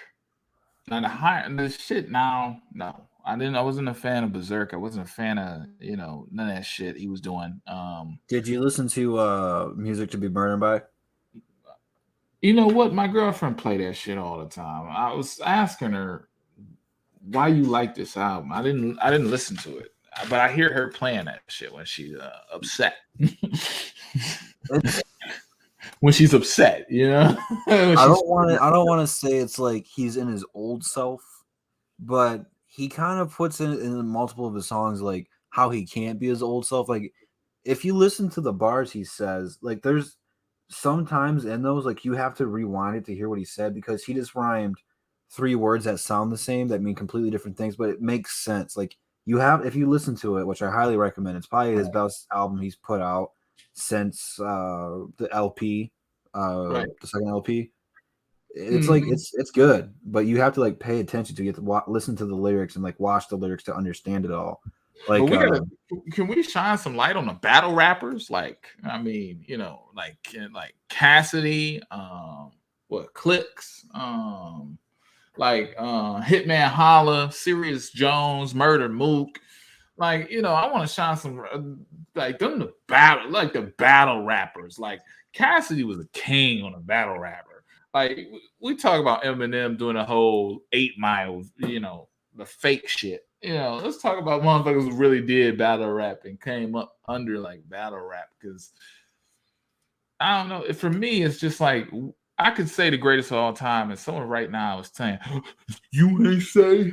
Speaker 2: Now the shit now, no, I wasn't a fan of Berserk. I wasn't a fan of none of that shit he was doing.
Speaker 1: Did you listen to Music to Be Burned By?
Speaker 2: You know what? My girlfriend played that shit all the time. I was asking her why you like this album. I didn't listen to it, but I hear her playing that shit when she's upset. When she's upset,
Speaker 1: I don't want to say it's like he's in his old self, but he kind of puts in multiple of his songs like how he can't be his old self. Like if you listen to the bars he says, like there's sometimes in those like you have to rewind it to hear what he said because he just rhymed 3 words that sound the same that mean completely different things, but it makes sense. Like if you listen to it, which I highly recommend, it's probably his best album he's put out since the LP, the second LP. It's like it's good, but you have to like pay attention to get to listen to the lyrics and like watch the lyrics to understand it all. Like,
Speaker 2: can we shine some light on the battle rappers? Like, I mean, like Cassidy, Clicks, Hitman Holla, Sirius Jones, Murder Mook. Like, I want to shine some like them the battle rappers. Like Cassidy was a king on a battle rapper. Like we talk about Eminem doing a whole 8 Mile, the fake shit. Let's talk about motherfuckers who really did battle rap and came up under like battle rap because I don't know. For me, it's just like I could say the greatest of all time, and someone right now is saying, "You ain't say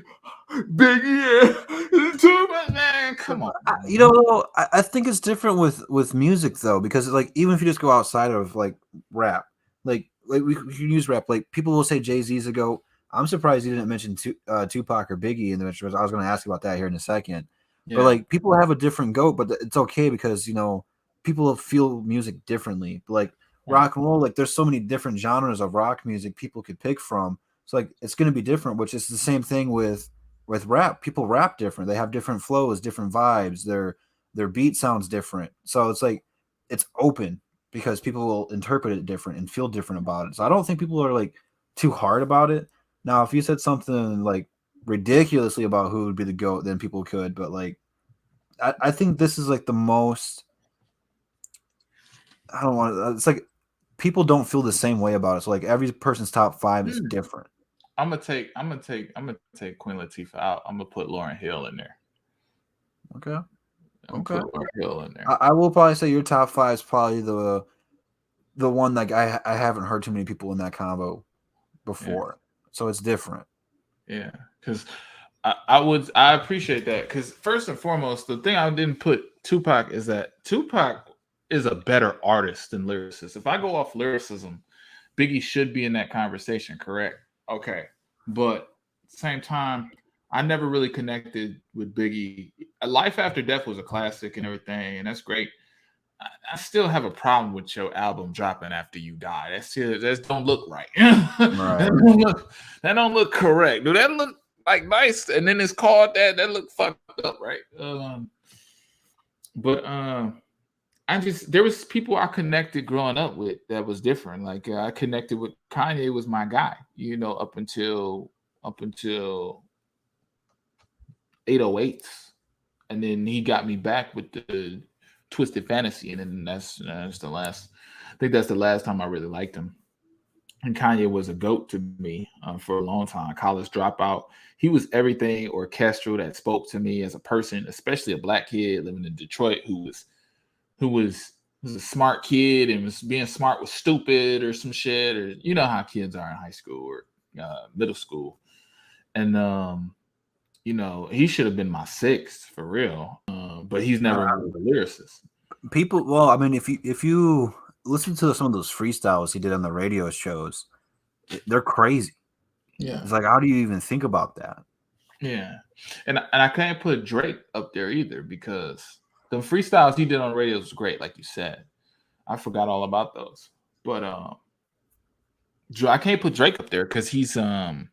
Speaker 2: Biggie, too much, man. Come on,
Speaker 1: You
Speaker 2: man."
Speaker 1: know, I think it's different with music though, because like even if you just go outside of like rap, like we can use rap. Like people will say Jay-Z's a goat. I'm surprised you didn't mention Tupac or Biggie in the mention. I was going to ask you about that here in a second. But
Speaker 2: Yeah,
Speaker 1: like people have a different goat, but it's okay because people feel music differently. Like
Speaker 2: right.
Speaker 1: rock and roll, like there's so many different genres of rock music people could pick from. So like it's going to be different, which is the same thing with rap. People rap different. They have different flows, different vibes. Their beat sounds different. So it's like it's open because people will interpret it different and feel different about it. So I don't think people are like too hard about it. Now, if you said something like ridiculously about who would be the GOAT, then people could. But like I think this is like the most I don't want it's like people don't feel the same way about it. So like every person's top five is
Speaker 2: Mm.
Speaker 1: different.
Speaker 2: I'm gonna take Queen Latifah out. I'm gonna put Lauryn Hill in there.
Speaker 1: Okay.
Speaker 2: I'm
Speaker 1: Okay.
Speaker 2: gonna put Lauryn Hill in there.
Speaker 1: I will probably say your top five is probably the one like I haven't heard too many people in that combo
Speaker 2: Yeah,
Speaker 1: before. So it's different.
Speaker 2: yeah. Because I appreciate that. Because first and foremost, the thing I didn't put Tupac is that Tupac is a better artist than lyricist. If I go off lyricism, Biggie should be in that conversation, correct? Okay. But at the same time, I never really connected with Biggie. Life After Death was a classic and everything, and that's great. I still have a problem with your album dropping after you die. That don't look right.
Speaker 1: Right.
Speaker 2: That don't look correct. Do that look like nice? And then it's called that. That look fucked up, right? But I just there was people I connected growing up with that was different. Like I connected with Kanye was my guy, up until 808s, and then he got me back with the Twisted Fantasy, and then that's the last. I think that's the last time I really liked him. And Kanye was a goat to me for a long time. College dropout. He was everything orchestral that spoke to me as a person, especially a black kid living in Detroit who was a smart kid and was being smart was stupid or some shit, or you know how kids are in high school or middle school. And he should have been my sixth for real. But he's never
Speaker 1: Uh,
Speaker 2: really the lyricist.
Speaker 1: People, well, I mean, if you listen to some of those freestyles he did on the radio shows, they're crazy.
Speaker 2: Yeah.
Speaker 1: It's like, how do you even think about that?
Speaker 2: Yeah. And I can't put Drake up there either because the freestyles he did on the radio was great, like you said. I forgot all about those. But I can't put Drake up there because he's a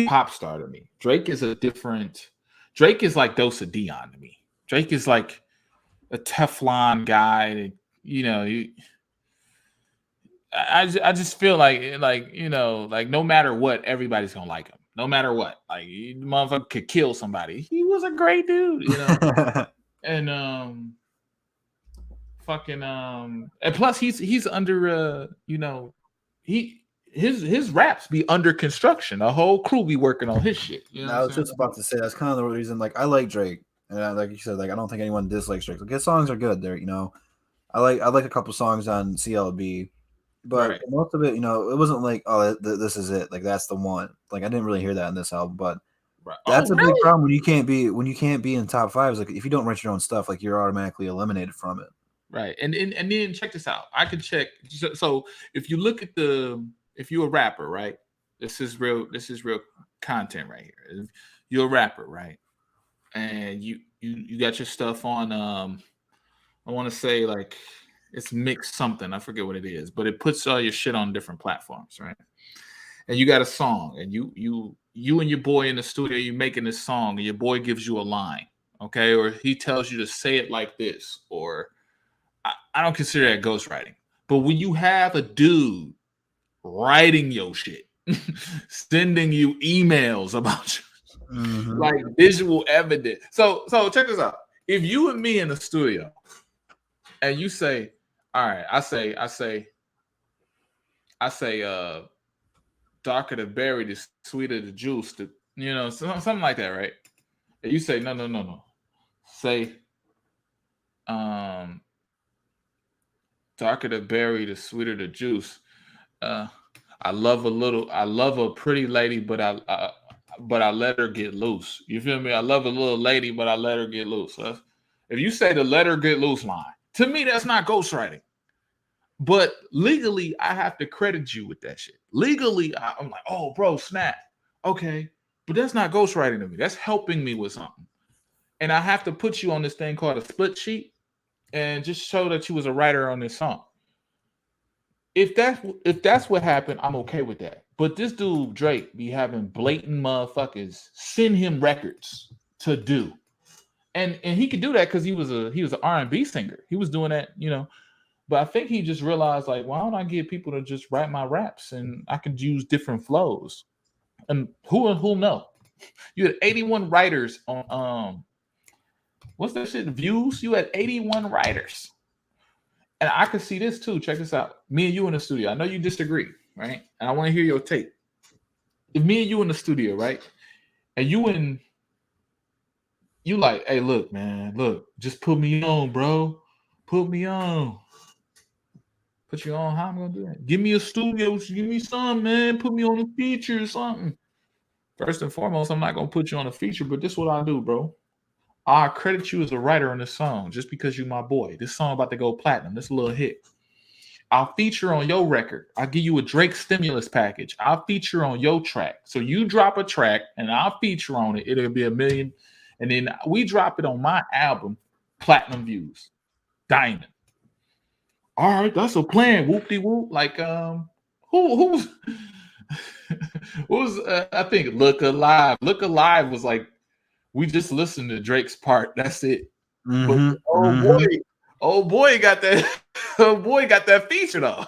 Speaker 2: pop star to me. Drake is like Dose of Dion to me. Drake is like a Teflon guy that, you know, I just feel like no matter what, everybody's gonna like him. No matter what. Like the motherfucker could kill somebody. He was a great dude. And fucking and plus he's under he his raps be under construction. The whole crew be working on his shit. You know what
Speaker 1: I
Speaker 2: I'm
Speaker 1: was
Speaker 2: saying?
Speaker 1: just about to say that's kind of the reason. Like, I like Drake, and like you said, like I don't think anyone dislikes Drake. Like his songs are good. There. I like a couple songs on CLB, but
Speaker 2: Right.
Speaker 1: most of it, it wasn't like, oh, this is it. Like that's the one. Like I didn't really hear that in this album, but
Speaker 2: Right. Oh,
Speaker 1: that's a big
Speaker 2: really?
Speaker 1: problem when you can't be in top fives. Like if you don't write your own stuff, like you're automatically eliminated from it.
Speaker 2: Right. And then check this out. I could check. So if you look at if you're a rapper, right? This is real content right here. If you're a rapper, right? And you got your stuff on I want to say like it's mixed something. I forget what it is, but it puts all your shit on different platforms, right? And you got a song, and you and your boy in the studio, you making this song, and your boy gives you a line, okay, or he tells you to say it like this, or I don't consider that ghostwriting. But when you have a dude writing your shit, sending you emails about you,
Speaker 1: Mm-hmm.
Speaker 2: like visual evidence. So check this out. If you and me in the studio and you say, all right, I say, darker the berry, the sweeter the juice, something like that, right? And you say, no. Say, um, darker the berry, the sweeter the juice. uh, I love a pretty lady, but I let her get loose. You feel me? I love a little lady, but I let her get loose. If you say the let her get loose line, to me, that's not ghostwriting. But legally, I have to credit you with that shit. Legally, I'm like, oh, bro, snap. Okay. But that's not ghostwriting to me. That's helping me with something. And I have to put you on this thing called a split sheet and just show that you was a writer on this song. If that's what happened, I'm okay with that. But this dude Drake be having blatant motherfuckers send him records to do, and he could do that because he was an R&B singer. He was doing that, But I think he just realized, like, why don't I get people to just write my raps and I could use different flows? And who know? You had 81 writers on what's that shit? Views. You had 81 writers. And I could see this too. Check this out. Me and you in the studio. I know you disagree, right? And I want to hear your take. If me and you in the studio, right? And you like, hey, look, man, look, just put me on, bro. Put me on. Put you on. How am I gonna do that? Give me a studio. Give me some, man. Put me on a feature or something. First and foremost, I'm not gonna put you on a feature, but this is what I do, bro. I credit you as a writer on this song just because you my boy. This song about to go platinum. This a little hit. I'll feature on your record. I'll give you a Drake stimulus package. I'll feature on your track. So you drop a track and I'll feature on it. It'll be 1 million. And then we drop it on my album, platinum views, diamond. All right, that's a plan. Whoop de whoop. Like who's who's I think Look Alive. Look Alive was like we just listened to Drake's part. That's it. But oh boy got that oh boy got that feature though.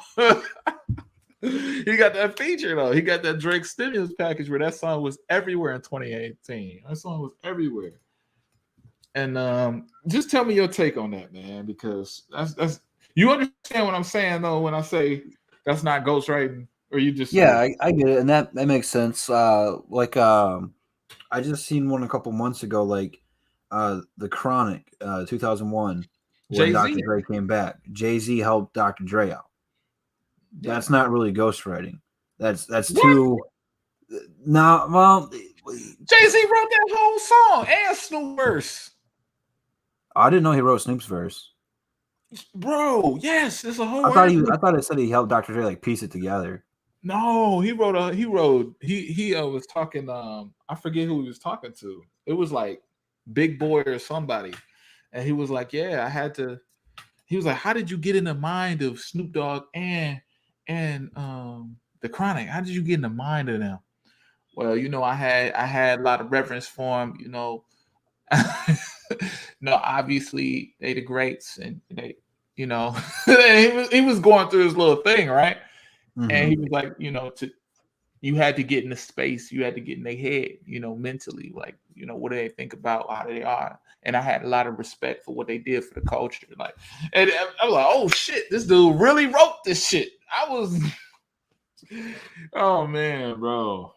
Speaker 2: He got that feature though. He got that Drake stimulus package where that song was everywhere in 2018. That song was everywhere. And just tell me your take on that, man, because that's you understand what I'm saying though when I say that's not ghostwriting, or you just
Speaker 1: I get it, and that makes sense. I just seen one a couple months ago, like the Chronic, 2001, when
Speaker 2: Jay-Z.
Speaker 1: Dr. Dre came back. Jay-Z helped Dr. Dre out.
Speaker 2: Yeah.
Speaker 1: That's not really ghostwriting. That's
Speaker 2: What?
Speaker 1: too. No, well,
Speaker 2: Jay-Z wrote that whole song and Snoop verse.
Speaker 1: I didn't know he wrote Snoop's verse.
Speaker 2: Bro, yes, it's a whole.
Speaker 1: I thought it said he helped Dr. Dre like piece it together.
Speaker 2: No, he was talking. I forget who he was talking to. It was like Big Boy or somebody, and he was like, "Yeah, I had to." He was like, "How did you get in the mind of Snoop Dogg and the Chronic? How did you get in the mind of them?" Well, I had a lot of reverence for him. No, obviously they the greats, and they, he was going through his little thing, right?
Speaker 1: Mm-hmm.
Speaker 2: And he was like, you had to get in the space, you had to get in their head, mentally, like, what do they think about how they are? And I had a lot of respect for what they did for the culture, like, and I was like, oh shit, this dude really wrote this shit. I was, oh man, bro.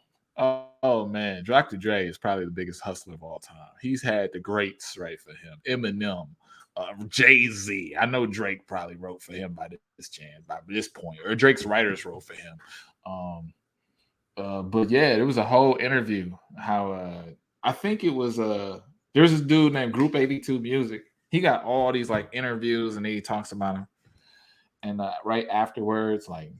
Speaker 2: Oh man, Dr. Dre is probably the biggest hustler of all time. He's had the greats write for him, Eminem, Jay-Z. I know Drake probably wrote for him by this point, or Drake's writers wrote for him. But yeah, there was a whole interview how I think it was there's this dude named Group 82 Music. He got all these like interviews and he talks about him. And right afterwards, like,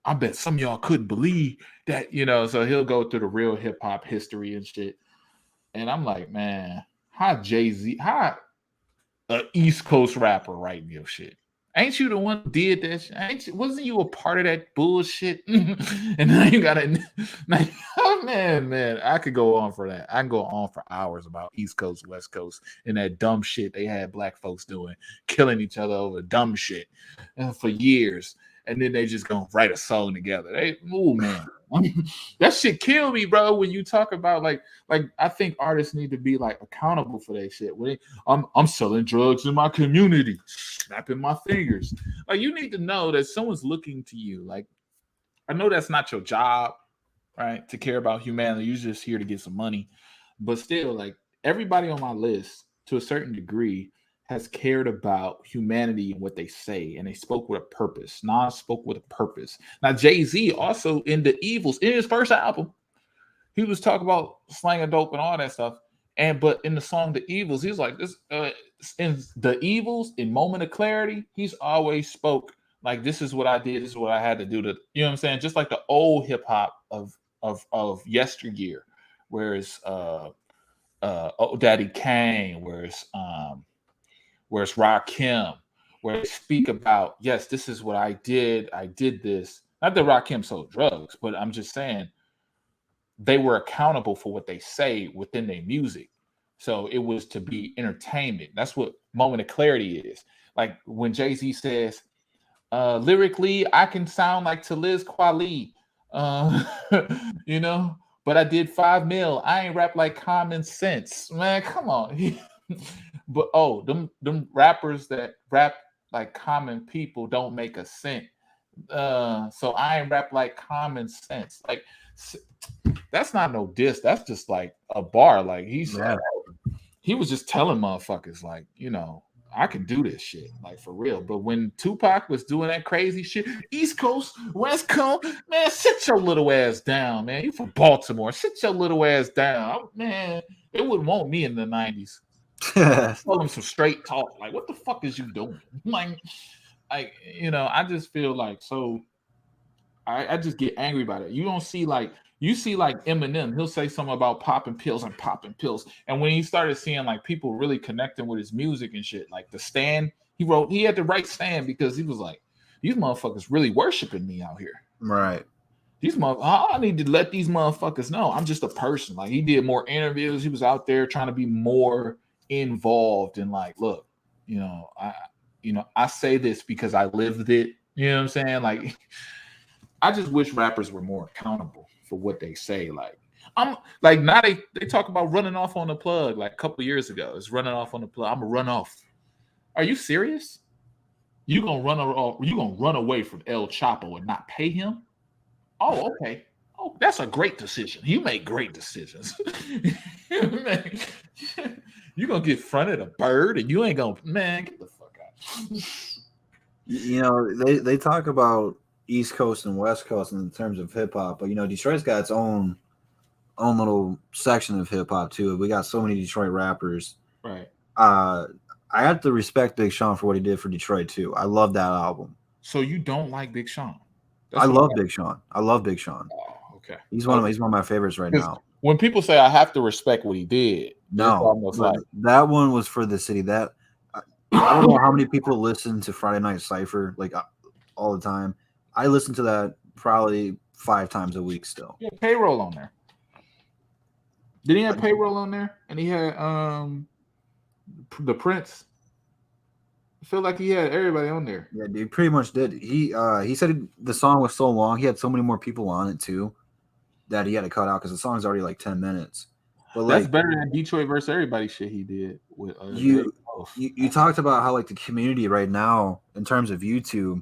Speaker 2: I bet some of y'all couldn't believe that, so he'll go through the real hip hop history and shit. And I'm like, man, how Jay-Z, how an East Coast rapper writing your shit? Ain't you the one who did that shit? Wasn't you a part of that bullshit? And now you got to, oh man, I could go on for that. I can go on for hours about East Coast, West Coast, and that dumb shit they had black folks doing, killing each other over dumb shit for years. And then they just gonna write a song together. Man, that shit kill me, bro. When you talk about like I think artists need to be like accountable for that shit. I'm selling drugs in my community, snapping my fingers. Like, you need to know that someone's looking to you. Like, I know that's not your job, right? To care about humanity. You're just here to get some money, but still, like, everybody on my list, to a certain degree, they need to has cared about humanity and what they say, and they spoke with a purpose. Nas spoke with a purpose. Now, Jay-Z also in the Evils, in his first album, he was talking about slang and dope and all that stuff. But in the song The Evils, he's like this in The Evils, in Moment of Clarity, he's always spoke like, this is what I did, this is what I had to do to, you know what I'm saying? Just like the old hip hop of yesteryear, whereas Oh Daddy Kane, whereas Rakim, where they speak about, yes, this is what I did this. Not that Rakim sold drugs, but I'm just saying they were accountable for what they say within their music. So it was to be entertainment. That's what Moment of Clarity is. Like when Jay-Z says, lyrically, I can sound like Taliz Kweli, you know, but I did 5 mil. I ain't rap like Common Sense. Man, come on. But them rappers that rap like common people don't make a cent. So I ain't rap like Common Sense. Like, that's not no diss. That's just like a bar. Like he was just telling motherfuckers, like, you know, I can do this shit, like, for real. But when Tupac was doing that crazy shit, East Coast, West Coast, man, sit your little ass down, man. You from Baltimore, sit your little ass down, man. They wouldn't want me in the 90s. Tell them some straight talk. Like, what the fuck is you doing? Like, you know, I just feel like, so I just get angry about it. You see like Eminem, he'll say something about popping pills. And when he started seeing like people really connecting with his music and shit, like The Stand, he had to write Stand because he was like, these motherfuckers really worshiping me out here.
Speaker 1: Right.
Speaker 2: I need to let these motherfuckers know I'm just a person. Like, he did more interviews. He was out there trying to be more involved and like, look, I say this because I lived it. You know what I'm saying? Like, I just wish rappers were more accountable for what they say. Like, I'm like, now they talk about running off on the plug like a couple of years ago. It's running off on the plug. I'm gonna run off. Are you serious? You gonna run away from El Chapo and not pay him? Oh, okay. Oh, that's a great decision. You make great decisions. You're gonna get fronted a bird and you ain't gonna, man, get the fuck out.
Speaker 1: You know, they talk about East Coast and West Coast in terms of hip hop, but you know, Detroit's got its own little section of hip hop too. We got so many Detroit rappers.
Speaker 2: Right.
Speaker 1: I have to respect Big Sean for what he did for Detroit too. I love that album.
Speaker 2: So you don't like Big Sean?
Speaker 1: I love Big Sean. I love Big Sean.
Speaker 2: Oh, okay.
Speaker 1: He's one of my favorites right now.
Speaker 2: When people say I have to respect what he did,
Speaker 1: no, like, that one was for the city. That I don't know how many people listen to Friday Night Cypher like all the time. I listen to that probably 5 times a week still.
Speaker 2: He had Payroll on there. Did he have Payroll on there? And he had the Prince. I feel like he had everybody on there.
Speaker 1: Yeah, he pretty much did. He said the song was so long. He had so many more people on it too that he had to cut out because the song's already like 10 minutes. But
Speaker 2: that's better than Detroit versus Everybody shit he did with
Speaker 1: you talked about how like the community right now in terms of YouTube,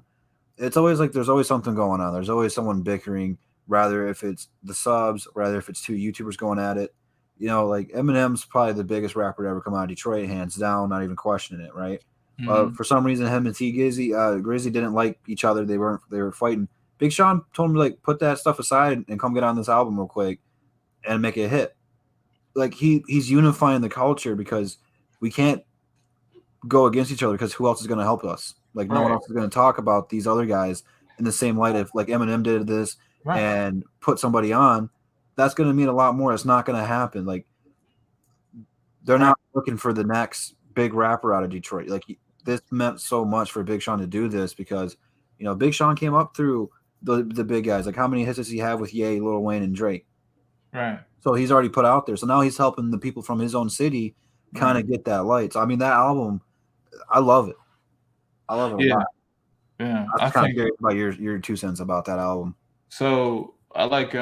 Speaker 1: it's always like there's always something going on. There's always someone bickering, rather if it's the subs, rather if it's 2 YouTubers going at it. You know, like Eminem's probably the biggest rapper to ever come out of Detroit, hands down, not even questioning it, right? Mm-hmm. For some reason, him and Grizzly didn't like each other. They were fighting. Big Sean told him to like put that stuff aside and come get on this album real quick and make it a hit. Like he's unifying the culture because we can't go against each other because who else is going to help us? Like no one else is going to talk about these other guys in the same light. If like Eminem did this and put somebody on, that's going to mean a lot more. It's not going to happen. Like they're not looking for the next big rapper out of Detroit. Like this meant so much for Big Sean to do this because, you know, Big Sean came up through the big guys. Like how many hits does he have with Ye, Lil Wayne, and Drake?
Speaker 2: Right.
Speaker 1: So he's already put out there. So now he's helping the people from his own city kind of get that light. So I mean, that album, I love it. I love it a lot.
Speaker 2: Yeah.
Speaker 1: I was kind of curious about your 2 cents about that album.
Speaker 2: So I like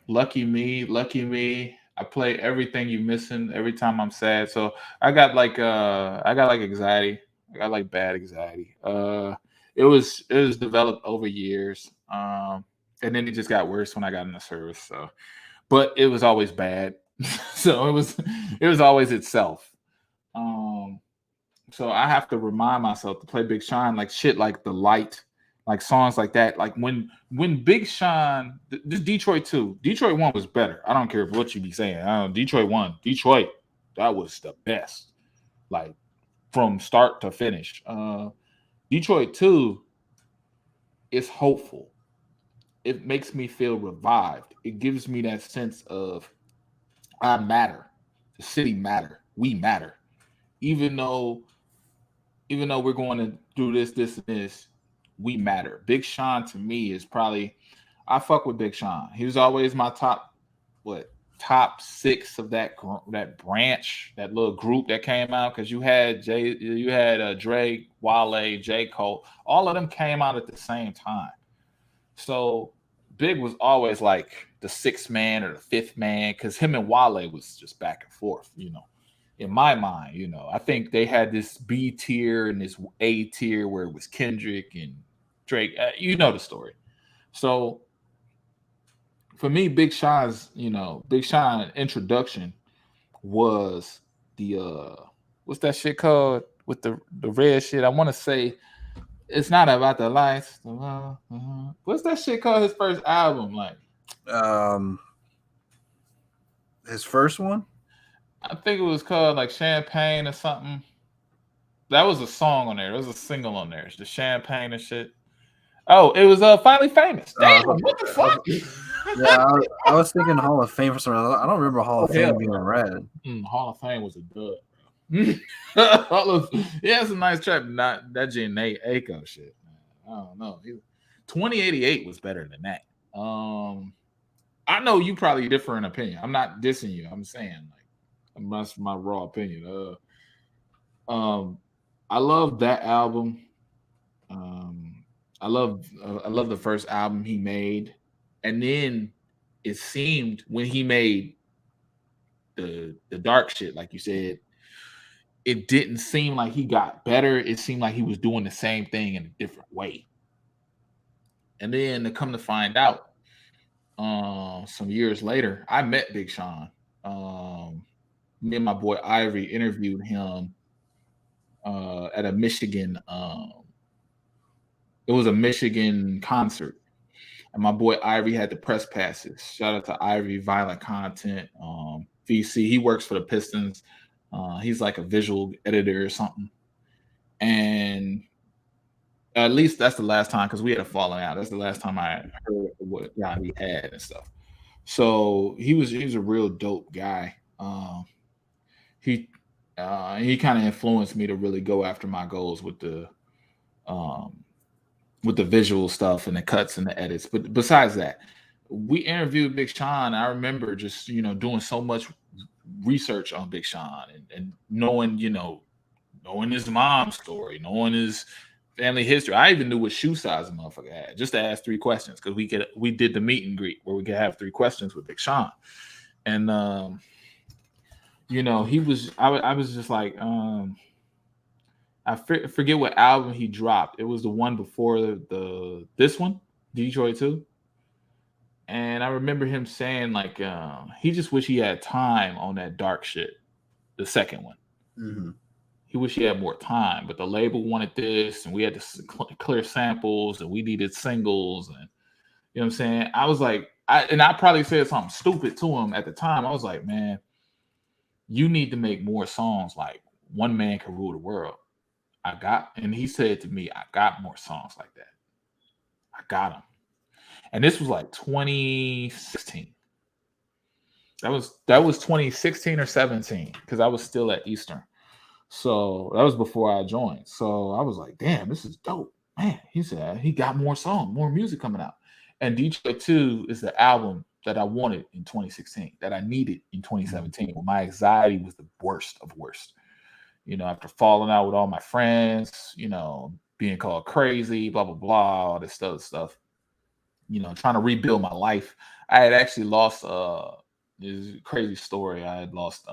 Speaker 2: Lucky Me. I play Everything You Missing every time I'm sad. So I got like anxiety. I got like bad anxiety. It was developed over years. And then it just got worse when I got in the service. So, but it was always bad. So it was always itself. So I have to remind myself to play Big Sean, like shit like The Light, like songs like that. Like when Big Sean, this Detroit 2, Detroit 1 was better. I don't care what you be saying. I don't, Detroit 1, Detroit, that was the best. Like from start to finish. Detroit 2 is hopeful. It makes me feel revived. It gives me that sense of I matter. The city matter. We matter. Even though we're going to do this, and this, we matter. Big Sean to me is probably I fuck with Big Sean. He was always my top 6 of that branch, that little group that came out because you had Drake, Wale, J. Cole. All of them came out at the same time. So Big was always like the 6th man or the 5th man because him and Wale was just back and forth, in my mind, I think they had this B tier and this A tier where it was Kendrick and Drake. You know the story. So for me, Big Sean introduction was the what's that shit called with the red shit? I want to say it's not about the lights. What's that shit called? His first album, like
Speaker 1: his first one.
Speaker 2: I think it was called like Champagne or something. That was a song on there. There was a single on there. It's the Champagne and shit. Oh, it was Finally Famous. Damn, what the fuck?
Speaker 1: Yeah, I was thinking Hall of Fame for some reason. I don't remember Hall of Fame being red.
Speaker 2: Hall of Fame was a dud. Yeah, it's a nice track, not that Janae Aiko shit. Man. I don't know. 2088 was better than that. I know you probably differ in opinion. I'm not dissing you. I'm saying like that's my raw opinion. I love that album. I love the first album he made, and then it seemed when he made the dark shit, like you said, it didn't seem like he got better. It seemed like he was doing the same thing in a different way. And then to come to find out, some years later, I met Big Sean. Me and my boy Ivory interviewed him at a Michigan. It was a Michigan concert, and my boy Ivory had the press passes. Shout out to Ivory, Violent Content, VC. He works for the Pistons. He's like a visual editor or something. And at least that's the last time, because we had a falling out. That's the last time I heard what guy he had and stuff. So he was a real dope guy. He kind of influenced me to really go after my goals with the visual stuff and the cuts and the edits. But besides that, we interviewed Big Sean. I remember just doing so much research on Big Sean and knowing his mom's story, knowing his family history. I even knew what shoe size the motherfucker had just to ask 3 questions, because we did the meet and greet where we could have 3 questions with Big Sean. And he was I was just like I forget what album he dropped. It was the one before this one, Detroit 2. And I remember him saying like he just wish he had time on that dark shit, the second one.
Speaker 1: Mm-hmm.
Speaker 2: He wish he had more time, but the label wanted this, and we had to clear samples, and we needed singles, and you know what I'm saying. I was like, I probably said something stupid to him at the time. I was like, man, you need to make more songs like One Man Can Rule the World. And he said to me, I got more songs like that. I got them. And this was like 2016. That was 2016 or 17, because I was still at Eastern. So that was before I joined. So I was like, damn, this is dope. Man, he said he got more music coming out. And Detroit 2 is the album that I wanted in 2016, that I needed in 2017, when my anxiety was the worst of worst. After falling out with all my friends, being called crazy, blah, blah, blah, all this other stuff, trying to rebuild my life. I had actually lost, this is a crazy story. I had lost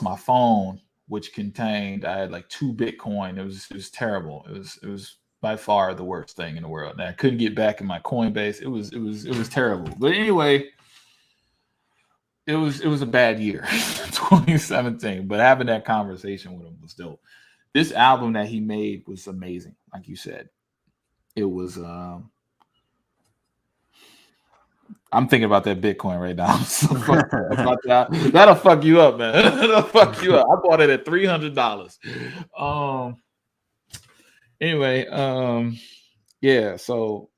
Speaker 2: my phone, which contained, I had like 2 Bitcoin. It was terrible. It was by far the worst thing in the world. And I couldn't get back in my Coinbase. It was terrible. But anyway, it was a bad year, 2017. But having that conversation with him was dope. This album that he made was amazing, like you said. It was. I'm thinking about that Bitcoin right now. I'm so fucked up about that. That'll fuck you up, man. That'll fuck you up. I bought it at $300. Um. Anyway. Yeah. So,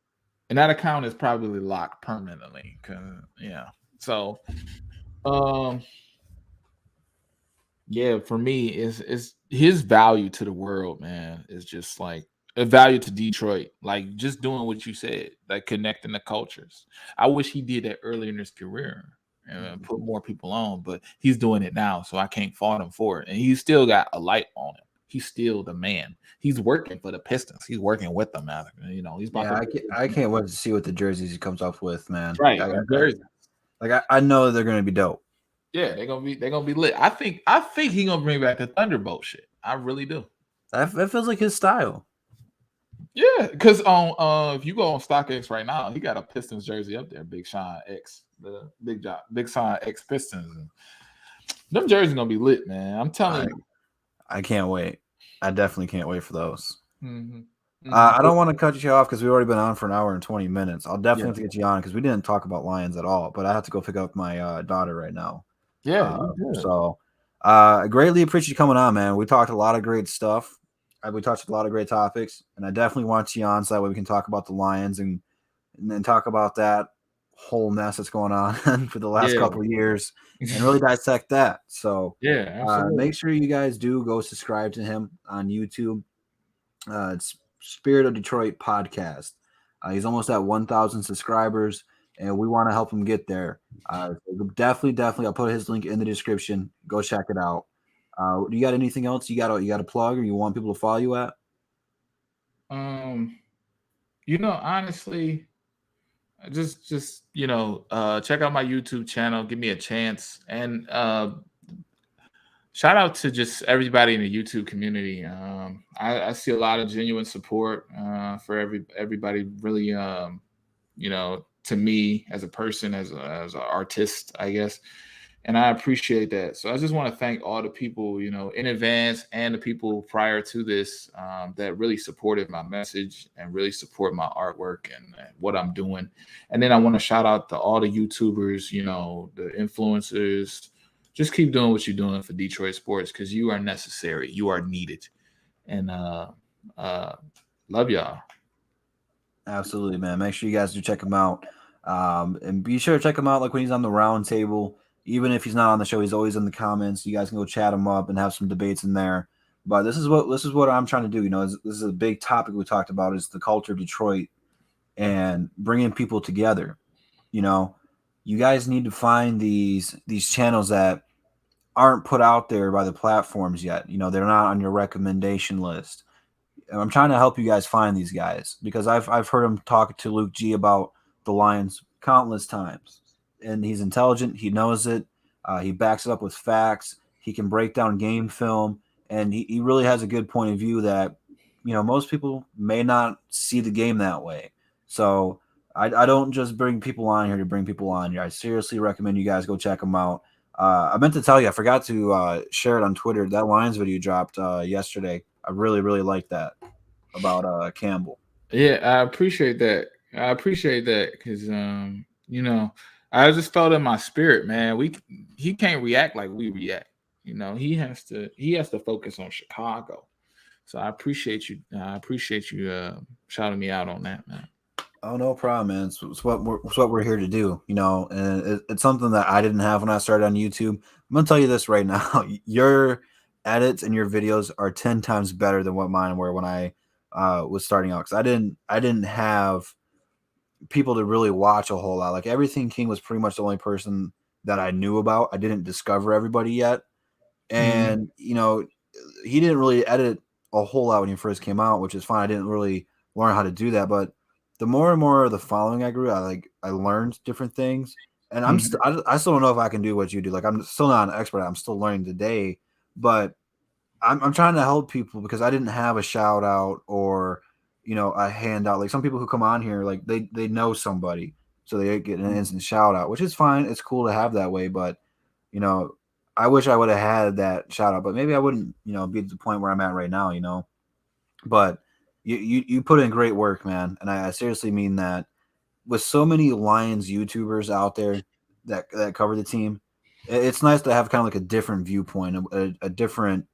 Speaker 2: and that account is probably locked permanently. Yeah. So. Um. Yeah, for me, is his value to the world, man, is just like a value to Detroit. Like just doing what you said, like connecting the cultures. I wish he did that earlier in his career and put more people on, but he's doing it now, so I can't fault him for it. And he's still got a light on him. He's still the man. He's working for the Pistons. He's working with them now. You know, he's about
Speaker 1: Yeah,
Speaker 2: to
Speaker 1: I can't wait to see what the jerseys he comes up with, man.
Speaker 2: right.
Speaker 1: I know they're gonna be dope.
Speaker 2: Yeah, they're gonna be lit. I think he gonna bring back the Thunderbolt shit. I really do.
Speaker 1: That feels like his style.
Speaker 2: Yeah, because on if you go on StockX right now, he got a Pistons jersey up there, Big Sean X, the Big Sean X Pistons. And them jerseys gonna be lit, man. I'm telling you.
Speaker 1: I can't wait. I definitely can't wait for those.
Speaker 2: Mm-hmm.
Speaker 1: I don't want to cut you off because we've already been on for an hour and 20 minutes. I'll definitely have to get you on because we didn't talk about Lions at all. But I have to go pick up my daughter right now.
Speaker 2: Yeah,
Speaker 1: I greatly appreciate you coming on, man. We talked a lot of great stuff. We touched a lot of great topics, and I definitely want you on so that way we can talk about the Lions and then talk about that whole mess that's going on for the last couple of years and really dissect that. So make sure you guys do go subscribe to him on YouTube. It's Spirit of Detroit podcast. He's almost at 1,000 subscribers, and we want to help him get there. Definitely, I'll put his link in the description. Go check it out. Do you got anything else you got to plug, or you want people to follow you at?
Speaker 2: Honestly, just check out my YouTube channel. Give me a chance, and shout out to just everybody in the YouTube community. I see a lot of genuine support for everybody. Really, to me as a person, as an artist, I guess, and I appreciate that. So I just want to thank all the people, in advance and the people prior to this that really supported my message and really support my artwork and what I'm doing. And then I want to shout out to all the YouTubers, the influencers. Just keep doing what you're doing for Detroit sports because you are necessary. You are needed. And love y'all.
Speaker 1: Absolutely, man. Make sure you guys do check him out. And be sure to check him out like when he's on the round table. Even if he's not on the show, he's always in the comments. You guys can go chat him up and have some debates in there. But this is what I'm trying to do. This is a big topic we talked about is the culture of Detroit and bringing people together. You guys need to find these channels that aren't put out there by the platforms yet. They're not on your recommendation list. And I'm trying to help you guys find these guys because I've heard him talk to Luke G about the Lions countless times. And he's intelligent. He knows it. He backs it up with facts. He can break down game film. And he really has a good point of view that, most people may not see the game that way. So I don't just bring people on here to bring people on here. I seriously recommend you guys go check them out. I meant to tell you, I forgot to share it on Twitter. That Lions video dropped yesterday. I really, really like that about Campbell.
Speaker 2: Yeah, I appreciate that. Because, I just felt in my spirit, man. He can't react like we react. He has to focus on Chicago. So I appreciate you. Shouting me out on that, man.
Speaker 1: Oh, no problem, man. It's what we're here to do, and it's something that I didn't have when I started on YouTube. I'm gonna tell you this right now: your edits and your videos are 10 times better than what mine were when I was starting out. Because I didn't have people to really watch a whole lot. Like Everything King was pretty much the only person that I knew about. I didn't discover everybody yet, and he didn't really edit a whole lot when he first came out, which is fine. I didn't really learn how to do that, but the more and more of the following I grew, I learned different things, and I still don't know if I can do what you do. Like I'm still not an expert. I'm still learning today, but I'm trying to help people because I didn't have a shout out or a handout. Like some people who come on here, like they know somebody, so they get an instant shout out, which is fine. It's cool to have that way, but you know, I wish I would have had that shout out, but maybe I wouldn't, be at the point where I'm at right now, But you put in great work, man, and I seriously mean that. With so many Lions YouTubers out there that cover the team, it's nice to have kind of like a different viewpoint, a different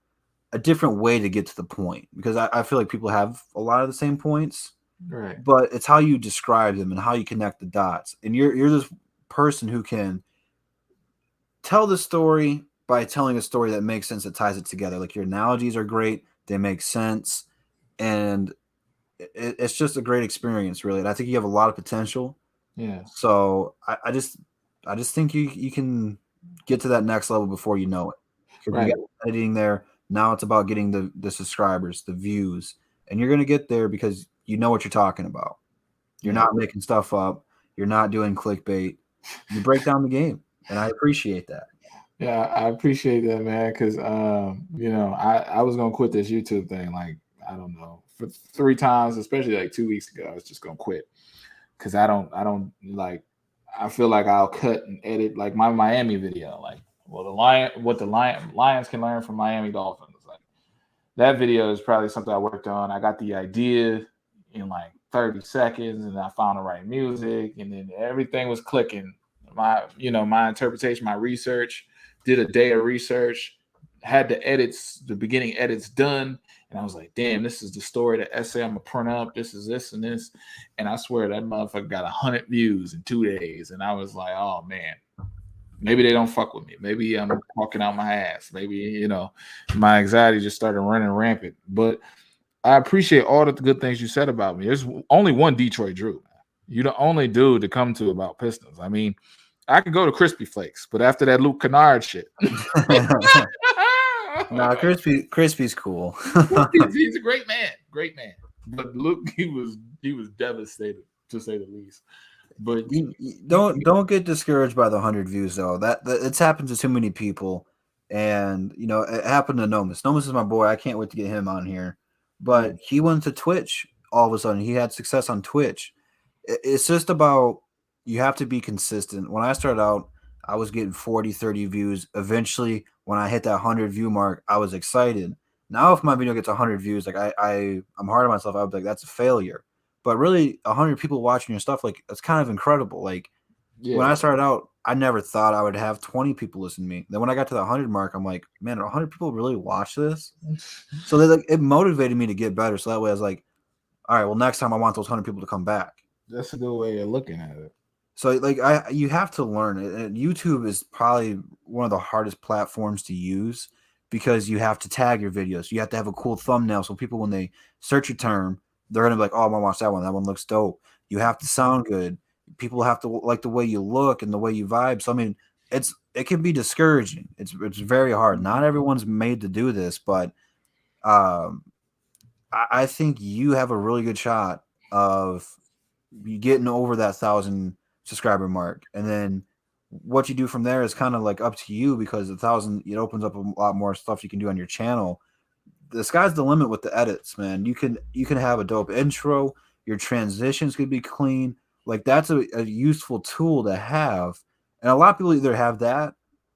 Speaker 1: way to get to the point, because I feel like people have a lot of the same points,
Speaker 2: Right.
Speaker 1: but it's how you describe them and how you connect the dots. And you're this person who can tell the story by telling a story that makes sense, that ties it together. Like your analogies are great, they make sense, and it's just a great experience, really. And I think you have a lot of potential.
Speaker 2: Yeah.
Speaker 1: So I just think you can get to that next level before you know it. Because you
Speaker 2: Right.
Speaker 1: got editing there. Now it's about getting the subscribers, the views, and you're gonna get there because you know what you're talking about. You're
Speaker 2: Yeah.
Speaker 1: not making stuff up. You're not doing clickbait. You break down the game, and I appreciate that.
Speaker 2: Yeah, I appreciate that, man. Because I was gonna quit this YouTube thing, like, I don't know, for 3 times, especially like 2 weeks ago. I was just gonna quit because I don't like. I feel like I'll cut and edit like my Miami video, like, well, the Lions can learn from Miami Dolphins. Like, that video is probably something I worked on. I got the idea in like 30 seconds, and I found the right music, and then everything was clicking. My interpretation, my research, did a day of research, had the beginning edits done, and I was like, damn, this is the story, the essay I'm gonna print up. This is this and this, and I swear that motherfucker got 100 views in 2 days, and I was like, oh man, maybe they don't fuck with me. Maybe I'm talking out my ass. Maybe, my anxiety just started running rampant. But I appreciate all the good things you said about me. There's only one Detroit Drew, man. You're the only dude to come to about Pistons. I mean, I could go to Crispy Flakes, but after that Luke Kennard shit.
Speaker 1: Nah, Crispy's cool.
Speaker 2: He's a great man. Great man. But Luke, he was devastated, to say the least. But
Speaker 1: Don't get discouraged by the 100 views though. That it's happened to too many people, and it happened to Nomus. Nomus is my boy. I can't wait to get him on here. But he went to Twitch all of a sudden. He had success on Twitch. It's just about, you have to be consistent. When I started out, I was getting 40, 30 views. Eventually, when I hit that 100 view mark, I was excited. Now, if my video gets 100 views, like I'm hard on myself. I would be like, that's a failure. But really, 100 people watching your stuff, like, it's kind of incredible. Like, when I started out, I never thought I would have 20 people listen to me. Then when I got to the 100 mark, I'm like, man, 100 people really watch this? So it motivated me to get better. So that way I was like, all right, well, next time I want those 100 people to come back.
Speaker 2: That's a good way of looking at it.
Speaker 1: So you have to learn it. And YouTube is probably one of the hardest platforms to use, because you have to tag your videos. You have to have a cool thumbnail, so people, when they search a term, they're gonna be like, "Oh, I'm gonna watch that one. That one looks dope." You have to sound good. People have to like the way you look and the way you vibe. So I mean, it can be discouraging. It's very hard. Not everyone's made to do this, but um, I think you have a really good shot of you getting over that 1,000 subscriber mark, and then what you do from there is kind of like up to you, because 1,000, it opens up a lot more stuff you can do on your channel. The sky's the limit with the edits, man. You can have a dope intro. Your transitions could be clean. Like, that's a useful tool to have, and a lot of people either have that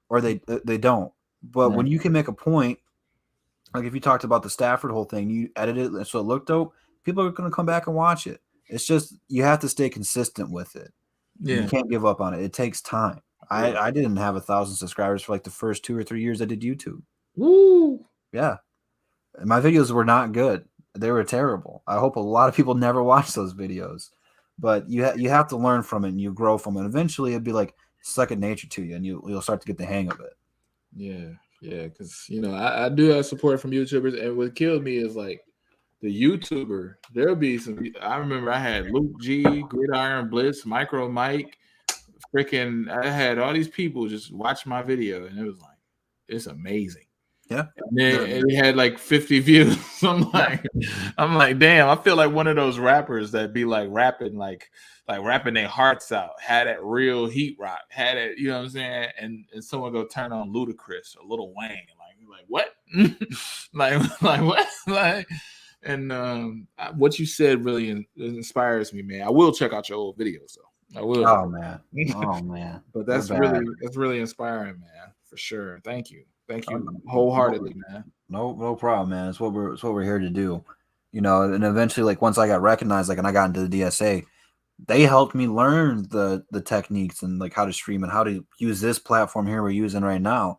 Speaker 1: or they don't. But when you can make a point, like if you talked about the Stafford whole thing, you edit it so it looked dope, people are going to come back and watch it. It's just, you have to stay consistent with it.
Speaker 2: Yeah.
Speaker 1: You can't give up on it. It takes time. I didn't have 1,000 subscribers for like the first 2 or 3 years I did YouTube.
Speaker 2: Woo!
Speaker 1: Yeah. My videos were not good. They were terrible. I hope a lot of people never watch those videos. But you have to learn from it, and you grow from it. Eventually, it'd be like second nature to you, and you'll start to get the hang of it.
Speaker 2: Yeah, because I do have support from YouTubers, and what killed me is like the YouTuber. There'll be some. I remember I had Luke G, Gridiron Blitz, Micro Mike, freaking. I had all these people just watch my video, and it was like, it's amazing.
Speaker 1: Yeah.
Speaker 2: And then it had like 50 views. I'm like, damn, I feel like one of those rappers that be like rapping their hearts out, had that real heat rock, had it, you know what I'm saying? And someone go turn on Ludacris or Lil Wayne, like what? like what? Like, and what you said really inspires me, man. I will check out your old videos though. I will.
Speaker 1: Oh man.
Speaker 2: But
Speaker 1: They're
Speaker 2: that's
Speaker 1: bad.
Speaker 2: really inspiring, man. For sure. Thank you wholeheartedly, man.
Speaker 1: No problem, man. It's what we're here to do. You know, and eventually, like once I got recognized, like and I got into the DSA, they helped me learn the techniques and like how to stream and how to use this platform here we're using right now.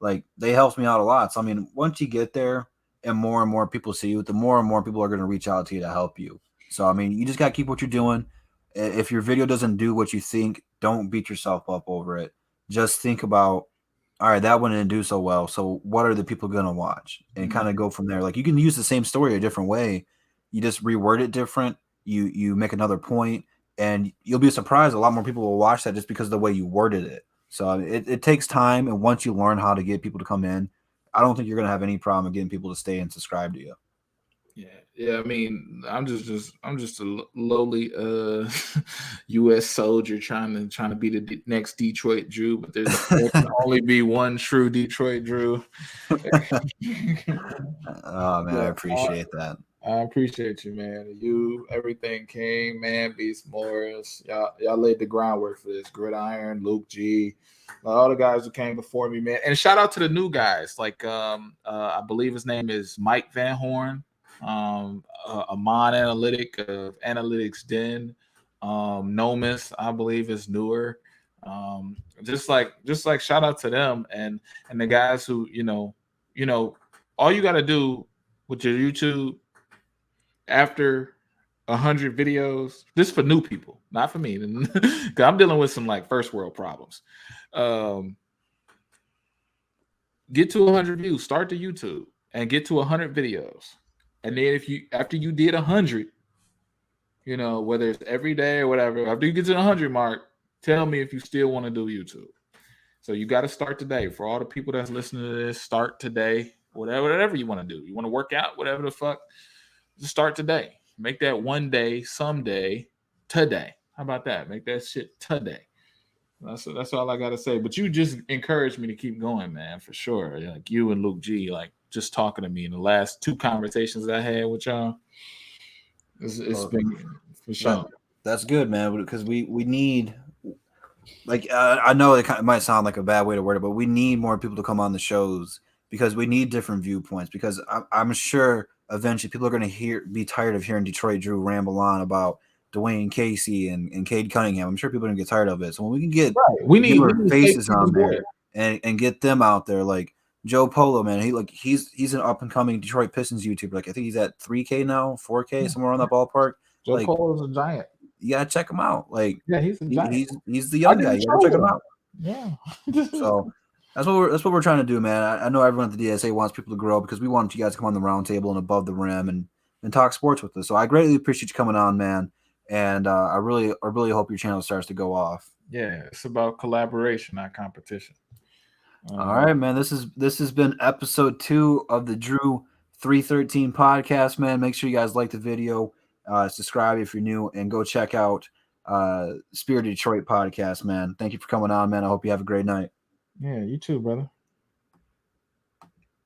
Speaker 1: Like they helped me out a lot. So I mean, once you get there and more people see you, the more and more people are going to reach out to you to help you. So I mean, you just got to keep what you're doing. If your video doesn't do what you think, don't beat yourself up over it. Just think about, all right, that one didn't do so well. So what are the people going to watch? And kind of go from there. Like you can use the same story a different way. You just reword it different. You make another point, and you'll be surprised. A lot more people will watch that just because of the way you worded it. So it takes time, and once you learn how to get people to come in, I don't think you're gonna have any problem getting people to stay and subscribe to you.
Speaker 2: Yeah. I mean, I'm just a lowly U.S. soldier trying to be the next Detroit Drew, but there can only be one true Detroit Drew.
Speaker 1: Oh man, I
Speaker 2: Yeah,
Speaker 1: appreciate that.
Speaker 2: I appreciate you, man. You, everything came, man. Beast Morris, y'all laid the groundwork for this. Gridiron, Luke G, all the guys who came before me, man. And shout out to the new guys, like I believe his name is Mike Van Horn, Amon Analytic of Analytics Den, Nomis, I believe is newer. Just like shout out to them and the guys who all you got to do with your YouTube after 100 videos, this for new people, not for me, because I'm dealing with some like first world problems. Get to 100 views, start the YouTube, and get to 100 videos, and then after you did 100, whether it's every day or whatever, after you get to the 100 mark, tell me if you still want to do YouTube. So you got to start today. For all the people that's listening to this, start today. Whatever you want to do. You want to work out, whatever the fuck, just start today. Make that one day, someday, today. How about that? Make that shit today. That's all I gotta say. But you just encouraged me to keep going, man, for sure. Like you and Luke G, like just talking to me in the last 2 conversations I had with y'all. It's been for sure.
Speaker 1: That's good, man. Because we need, like, I know it might sound like a bad way to word it, but we need more people to come on the shows because we need different viewpoints. Because I'm sure eventually people are going to be tired of hearing Detroit Drew ramble on about Dwayne Casey and Cade Cunningham. I'm sure people are going to get tired of it. So when we can get
Speaker 2: we need
Speaker 1: faces on there and get them out there, like Joe Polo, man, he's an up and coming Detroit Pistons YouTuber. Like I think he's at 3K now, 4K, somewhere on that ballpark.
Speaker 2: Joe
Speaker 1: like,
Speaker 2: Polo is a giant.
Speaker 1: You gotta check him out. Like,
Speaker 2: yeah, he's a giant.
Speaker 1: He's the young guy. You gotta check him out.
Speaker 2: Yeah.
Speaker 1: So that's what we're trying to do, man. I know everyone at the DSA wants people to grow because we want you guys to come on the round table and above the rim and talk sports with us. So I greatly appreciate you coming on, man. And I really hope your channel starts to go off.
Speaker 2: Yeah, it's about collaboration, not competition.
Speaker 1: All right, man. This has been episode 2 of the Drew 313 podcast, man. Make sure you guys like the video, subscribe if you're new, and go check out Spirit of Detroit podcast, man. Thank you for coming on, man. I hope you have a great night.
Speaker 2: Yeah, you too, brother.